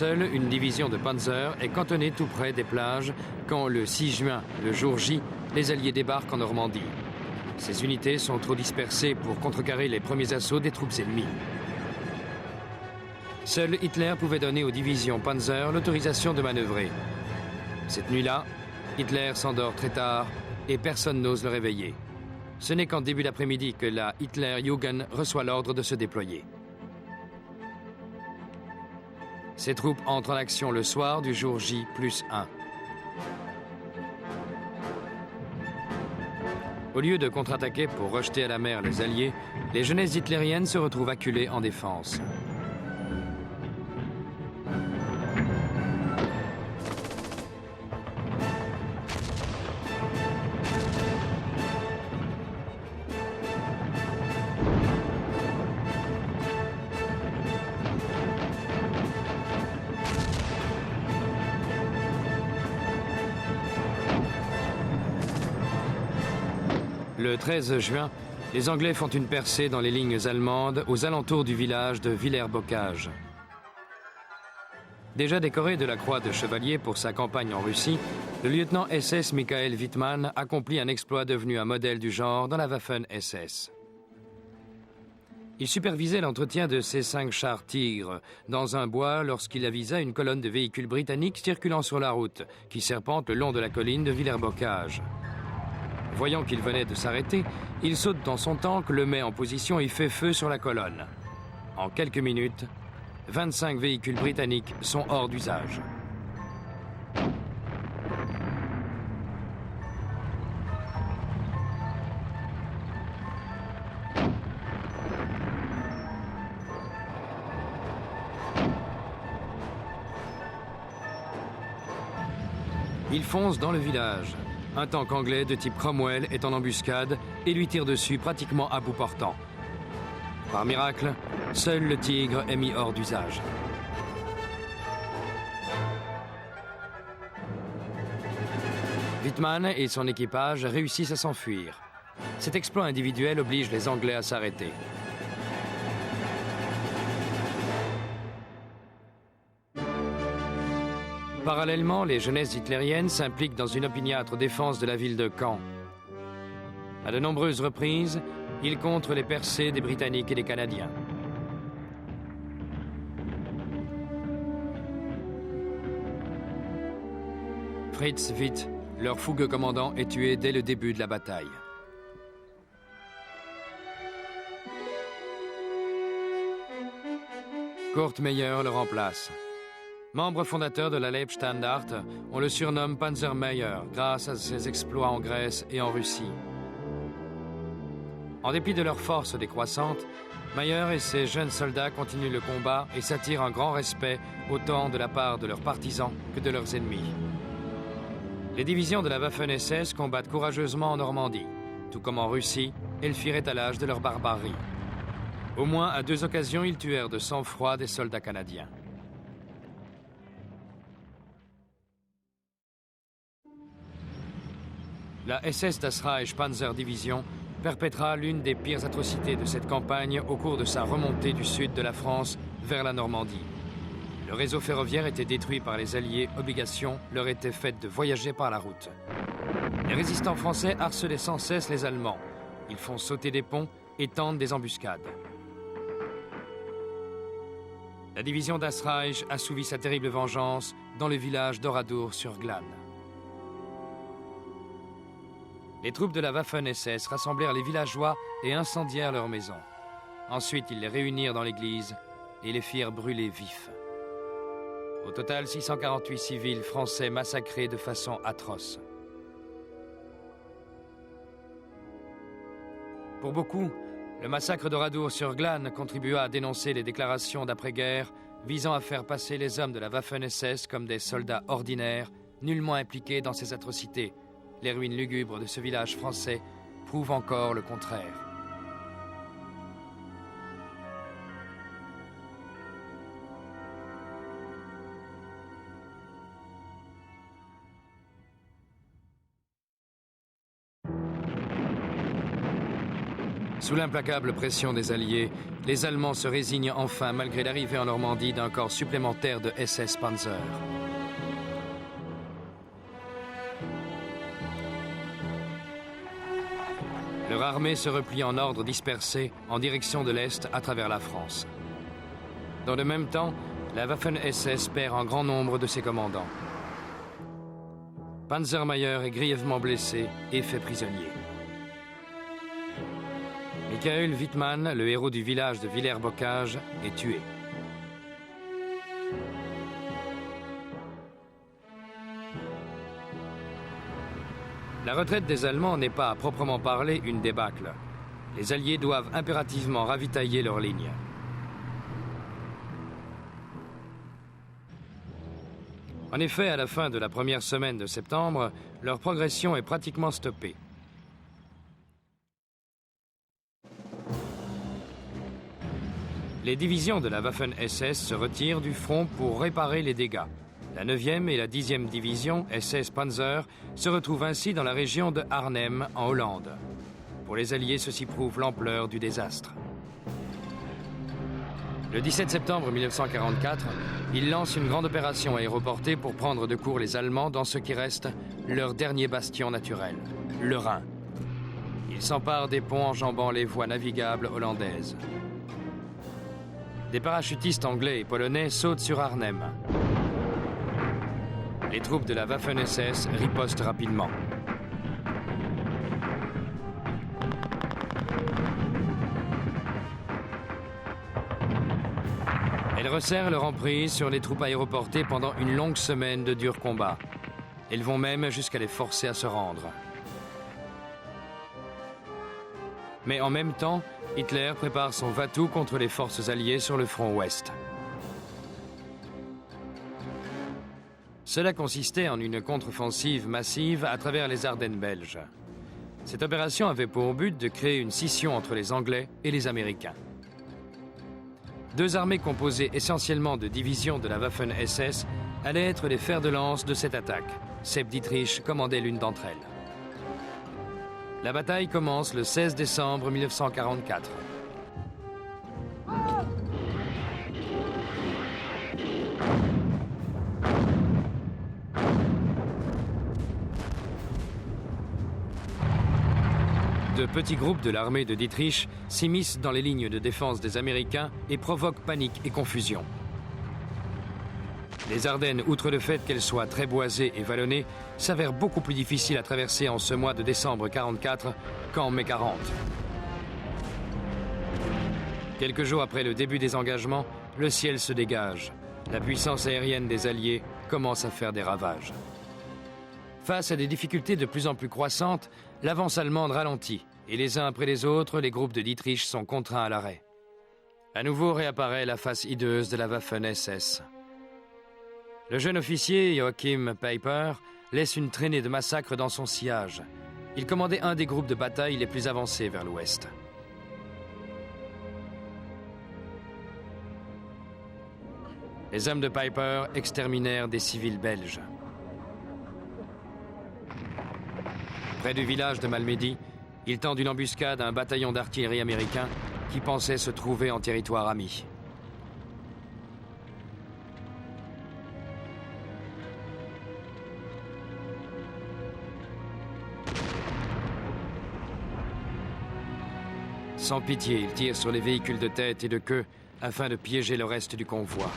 Seule une division de Panzer est cantonnée tout près des plages quand, le 6 juin, le jour J, les Alliés débarquent en Normandie. Ces unités sont trop dispersées pour contrecarrer les premiers assauts des troupes ennemies. Seul Hitler pouvait donner aux divisions Panzer l'autorisation de manœuvrer. Cette nuit-là, Hitler s'endort très tard et personne n'ose le réveiller. Ce n'est qu'en début d'après-midi que la Hitler-Jugend reçoit l'ordre de se déployer. Ces troupes entrent en action le soir du jour J+1. Au lieu de contre-attaquer pour rejeter à la mer les Alliés, les jeunesses hitlériennes se retrouvent acculées en défense. Le 13 juin, les Anglais font une percée dans les lignes allemandes aux alentours du village de Villers-Bocage. Déjà décoré de la croix de chevalier pour sa campagne en Russie, le lieutenant SS Michael Wittmann accomplit un exploit devenu un modèle du genre dans la Waffen-SS. Il supervisait l'entretien de ces 5 chars Tigre dans un bois lorsqu'il avisa une colonne de véhicules britanniques circulant sur la route qui serpente le long de la colline de Villers-Bocage. Voyant qu'il venait de s'arrêter, il saute dans son tank, le met en position et fait feu sur la colonne. En quelques minutes, 25 véhicules britanniques sont hors d'usage. Ils foncent dans le village. Un tank anglais de type Cromwell est en embuscade et lui tire dessus pratiquement à bout portant. Par miracle, seul le Tigre est mis hors d'usage. Wittmann et son équipage réussissent à s'enfuir. Cet exploit individuel oblige les Anglais à s'arrêter. Parallèlement, les jeunesses hitlériennes s'impliquent dans une opiniâtre défense de la ville de Caen. À de nombreuses reprises, ils contrent les percées des Britanniques et des Canadiens. Fritz Witt, leur fougueux commandant, est tué dès le début de la bataille. Kurt Meyer le remplace. Membre fondateur de la Leibstandart, on le surnomme Panzer Meyer grâce à ses exploits en Grèce et en Russie. En dépit de leur force décroissante, Meyer et ses jeunes soldats continuent le combat et s'attirent un grand respect autant de la part de leurs partisans que de leurs ennemis. Les divisions de la Waffen-SS combattent courageusement en Normandie. Tout comme en Russie, elles firent étalage de leur barbarie. Au moins à 2 occasions, ils tuèrent de sang-froid des soldats canadiens. La SS Das Reich Panzer Division perpétra l'une des pires atrocités de cette campagne au cours de sa remontée du sud de la France vers la Normandie. Le réseau ferroviaire était détruit par les Alliés, obligation leur était faite de voyager par la route. Les résistants français harcelaient sans cesse les Allemands. Ils font sauter des ponts et tentent des embuscades. La division Das Reich assouvit sa terrible vengeance dans le village d'Oradour-sur-Glane. Les troupes de la Waffen-SS rassemblèrent les villageois et incendièrent leurs maisons. Ensuite, ils les réunirent dans l'église et les firent brûler vifs. Au total, 648 civils français massacrés de façon atroce. Pour beaucoup, le massacre d'Oradour-sur-Glane contribua à dénoncer les déclarations d'après-guerre visant à faire passer les hommes de la Waffen-SS comme des soldats ordinaires, nullement impliqués dans ces atrocités. Les ruines lugubres de ce village français prouvent encore le contraire. Sous l'implacable pression des Alliés, les Allemands se résignent enfin malgré l'arrivée en Normandie d'un corps supplémentaire de SS Panzer. Leur armée se replie en ordre dispersé en direction de l'Est à travers la France. Dans le même temps, la Waffen-SS perd un grand nombre de ses commandants. Panzer Meyer est grièvement blessé et fait prisonnier. Michael Wittmann, le héros du village de Villers-Bocage, est tué. La retraite des Allemands n'est pas à proprement parler une débâcle. Les Alliés doivent impérativement ravitailler leurs lignes. En effet, à la fin de la première semaine de septembre, leur progression est pratiquement stoppée. Les divisions de la Waffen-SS se retirent du front pour réparer les dégâts. La 9e et la 10e division, SS Panzer, se retrouvent ainsi dans la région de Arnhem, en Hollande. Pour les Alliés, ceci prouve l'ampleur du désastre. Le 17 septembre 1944, ils lancent une grande opération aéroportée pour prendre de court les Allemands dans ce qui reste leur dernier bastion naturel, le Rhin. Ils s'emparent des ponts enjambant les voies navigables hollandaises. Des parachutistes anglais et polonais sautent sur Arnhem. Les troupes de la Waffen-SS ripostent rapidement. Elles resserrent leur emprise sur les troupes aéroportées pendant une longue semaine de durs combats. Elles vont même jusqu'à les forcer à se rendre. Mais en même temps, Hitler prépare son va-tout contre les forces alliées sur le front ouest. Cela consistait en une contre-offensive massive à travers les Ardennes belges. Cette opération avait pour but de créer une scission entre les Anglais et les Américains. Deux armées composées essentiellement de divisions de la Waffen-SS allaient être les fers de lance de cette attaque. Sepp Dietrich commandait l'une d'entre elles. La bataille commence le 16 décembre 1944. De petits groupes de l'armée de Dietrich s'immiscent dans les lignes de défense des Américains et provoquent panique et confusion. Les Ardennes, outre le fait qu'elles soient très boisées et vallonnées, s'avèrent beaucoup plus difficiles à traverser en ce mois de décembre 44 qu'en mai 40. Quelques jours après le début des engagements, le ciel se dégage. La puissance aérienne des Alliés commence à faire des ravages. Face à des difficultés de plus en plus croissantes, l'avance allemande ralentit, et les uns après les autres, les groupes de Dietrich sont contraints à l'arrêt. À nouveau réapparaît la face hideuse de la Waffen-SS. Le jeune officier, Joachim Peiper, laisse une traînée de massacres dans son sillage. Il commandait un des groupes de bataille les plus avancés vers l'ouest. Les hommes de Peiper exterminèrent des civils belges. Près du village de Malmedy, il tend une embuscade à un bataillon d'artillerie américain qui pensait se trouver en territoire ami. Sans pitié, il tire sur les véhicules de tête et de queue afin de piéger le reste du convoi.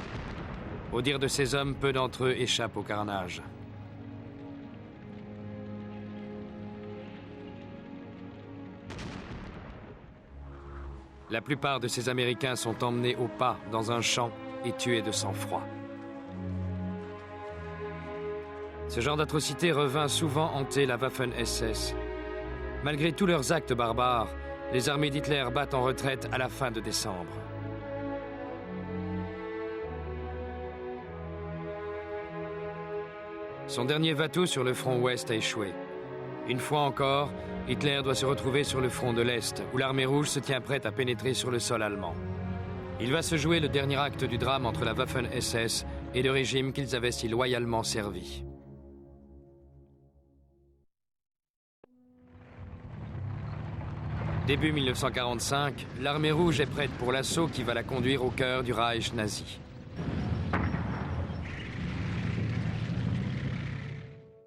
Au dire de ces hommes, peu d'entre eux échappent au carnage. La plupart de ces Américains sont emmenés au pas dans un champ et tués de sang-froid. Ce genre d'atrocité revint souvent hanter la Waffen-SS. Malgré tous leurs actes barbares, les armées d'Hitler battent en retraite à la fin de décembre. Son dernier va-tout sur le front ouest a échoué. Une fois encore, Hitler doit se retrouver sur le front de l'Est, où l'armée rouge se tient prête à pénétrer sur le sol allemand. Il va se jouer le dernier acte du drame entre la Waffen-SS et le régime qu'ils avaient si loyalement servi. Début 1945, l'armée rouge est prête pour l'assaut qui va la conduire au cœur du Reich nazi.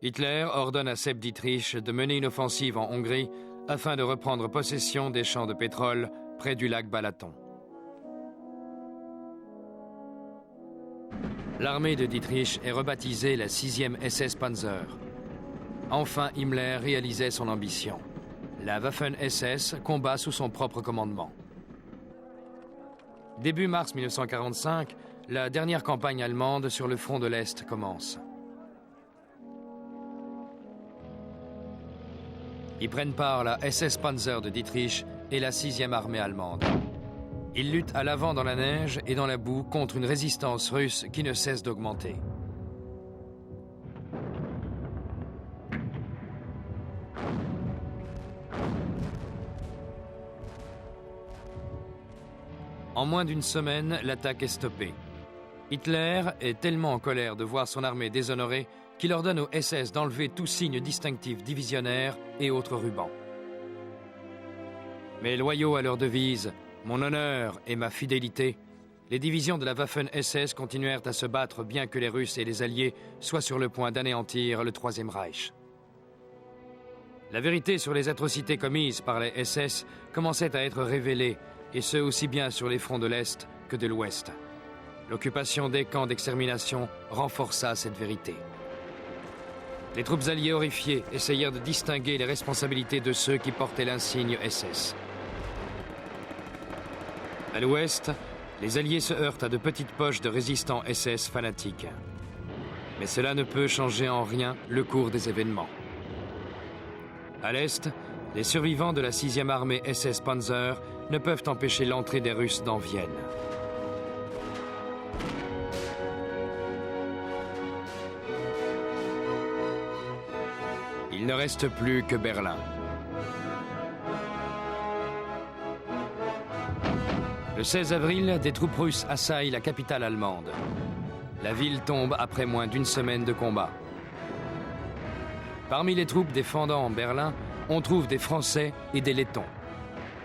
Hitler ordonne à Sepp Dietrich de mener une offensive en Hongrie afin de reprendre possession des champs de pétrole près du lac Balaton. L'armée de Dietrich est rebaptisée la 6e SS Panzer. Enfin, Himmler réalisait son ambition. La Waffen-SS combat sous son propre commandement. Début mars 1945, la dernière campagne allemande sur le front de l'Est commence. Y prennent part la SS Panzer de Dietrich et la 6e armée allemande. Ils luttent à l'avant dans la neige et dans la boue contre une résistance russe qui ne cesse d'augmenter. En moins d'une semaine, l'attaque est stoppée. Hitler est tellement en colère de voir son armée déshonorée qu'il ordonne aux SS d'enlever tout signe distinctif divisionnaire et autres rubans. Mais loyaux à leur devise « Mon honneur et ma fidélité », les divisions de la Waffen-SS continuèrent à se battre bien que les Russes et les Alliés soient sur le point d'anéantir le Troisième Reich. La vérité sur les atrocités commises par les SS commençait à être révélée, et ce aussi bien sur les fronts de l'Est que de l'Ouest. L'occupation des camps d'extermination renforça cette vérité. Les troupes alliées horrifiées essayèrent de distinguer les responsabilités de ceux qui portaient l'insigne SS. À l'ouest, les Alliés se heurtent à de petites poches de résistants SS fanatiques. Mais cela ne peut changer en rien le cours des événements. À l'est, les survivants de la 6e armée SS Panzer ne peuvent empêcher l'entrée des Russes dans Vienne. Il ne reste plus que Berlin. Le 16 avril, des troupes russes assaillent la capitale allemande. La ville tombe après moins d'une semaine de combat. Parmi les troupes défendant Berlin, on trouve des Français et des Lettons.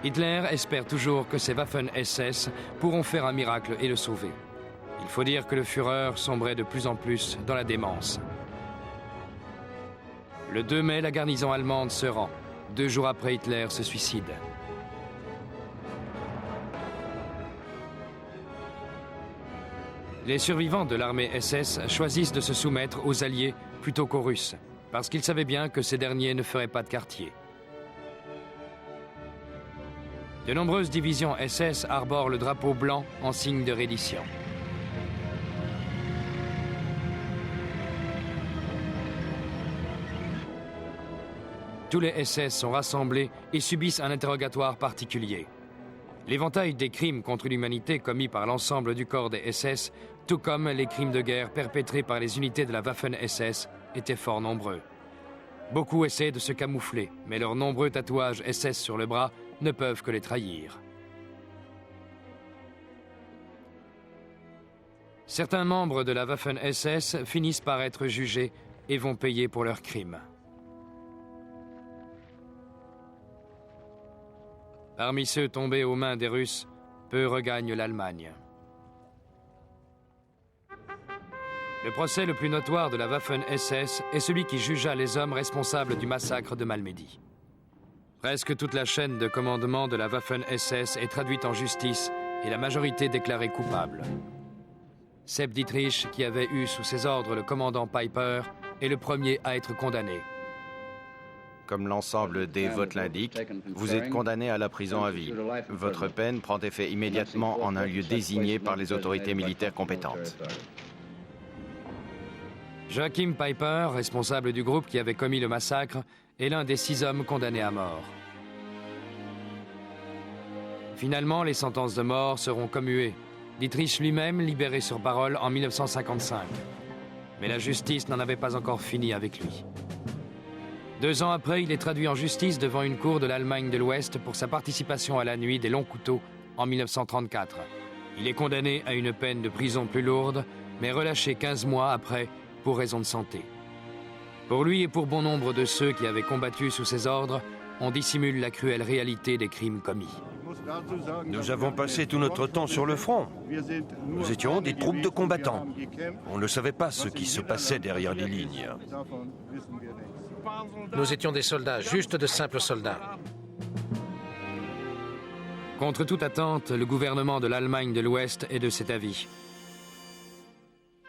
Hitler espère toujours que ses Waffen-SS pourront faire un miracle et le sauver. Il faut dire que le Führer sombrait de plus en plus dans la démence. Le 2 mai, la garnison allemande se rend. 2 jours après, Hitler se suicide. Les survivants de l'armée SS choisissent de se soumettre aux Alliés plutôt qu'aux Russes, parce qu'ils savaient bien que ces derniers ne feraient pas de quartier. De nombreuses divisions SS arborent le drapeau blanc en signe de reddition. Tous les SS sont rassemblés et subissent un interrogatoire particulier. L'éventail des crimes contre l'humanité commis par l'ensemble du corps des SS, tout comme les crimes de guerre perpétrés par les unités de la Waffen-SS, étaient fort nombreux. Beaucoup essaient de se camoufler, mais leurs nombreux tatouages SS sur le bras ne peuvent que les trahir. Certains membres de la Waffen-SS finissent par être jugés et vont payer pour leurs crimes. Parmi ceux tombés aux mains des Russes, peu regagnent l'Allemagne. Le procès le plus notoire de la Waffen-SS est celui qui jugea les hommes responsables du massacre de Malmedy. Presque toute la chaîne de commandement de la Waffen-SS est traduite en justice et la majorité déclarée coupable. Sepp Dietrich, qui avait eu sous ses ordres le commandant Peiper, est le premier à être condamné. Comme l'ensemble des votes l'indiquent, vous êtes condamné à la prison à vie. Votre peine prend effet immédiatement en un lieu désigné par les autorités militaires compétentes. Joachim Peiper, responsable du groupe qui avait commis le massacre, est l'un des 6 hommes condamnés à mort. Finalement, les sentences de mort seront commuées. Dietrich lui-même libéré sur parole en 1955. Mais la justice n'en avait pas encore fini avec lui. 2 ans après, il est traduit en justice devant une cour de l'Allemagne de l'Ouest pour sa participation à la nuit des longs couteaux en 1934. Il est condamné à une peine de prison plus lourde, mais relâché 15 mois après pour raison de santé. Pour lui et pour bon nombre de ceux qui avaient combattu sous ses ordres, on dissimule la cruelle réalité des crimes commis. Nous avons passé tout notre temps sur le front. Nous étions des troupes de combattants. On ne savait pas ce qui se passait derrière les lignes. Nous étions des soldats, juste de simples soldats. Contre toute attente, le gouvernement de l'Allemagne de l'Ouest est de cet avis.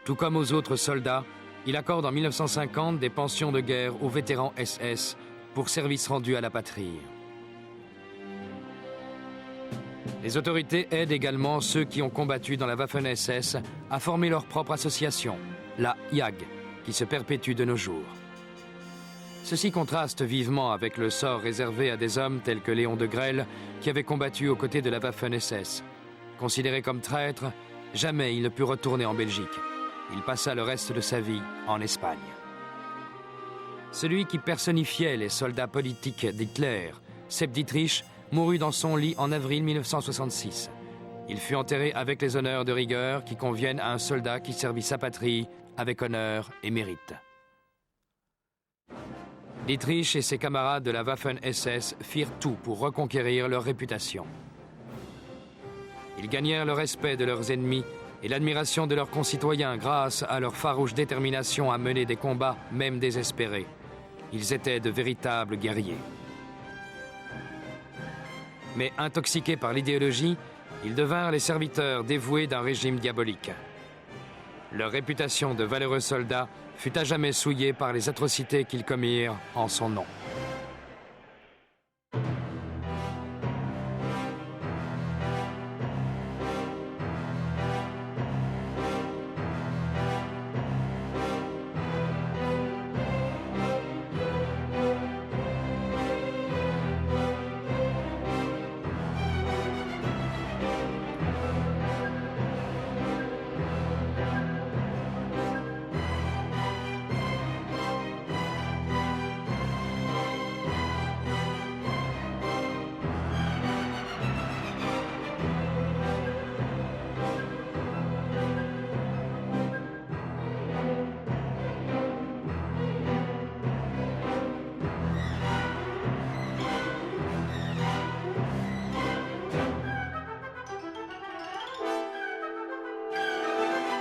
Tout comme aux autres soldats, il accorde en 1950 des pensions de guerre aux vétérans SS pour service rendu à la patrie. Les autorités aident également ceux qui ont combattu dans la Waffen-SS à former leur propre association, la JAG, qui se perpétue de nos jours. Ceci contraste vivement avec le sort réservé à des hommes tels que Léon de Grelle, qui avait combattu aux côtés de la Waffen-SS. Considéré comme traître, jamais il ne put retourner en Belgique. Il passa le reste de sa vie en Espagne. Celui qui personnifiait les soldats politiques d'Hitler, Sepp Dietrich, mourut dans son lit en avril 1966. Il fut enterré avec les honneurs de rigueur qui conviennent à un soldat qui servit sa patrie avec honneur et mérite. Dietrich et ses camarades de la Waffen-SS firent tout pour reconquérir leur réputation. Ils gagnèrent le respect de leurs ennemis et l'admiration de leurs concitoyens grâce à leur farouche détermination à mener des combats, même désespérés. Ils étaient de véritables guerriers. Mais intoxiqués par l'idéologie, ils devinrent les serviteurs dévoués d'un régime diabolique. Leur réputation de valeureux soldats fut à jamais souillée par les atrocités qu'ils commirent en son nom.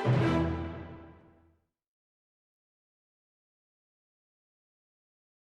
Tschüss.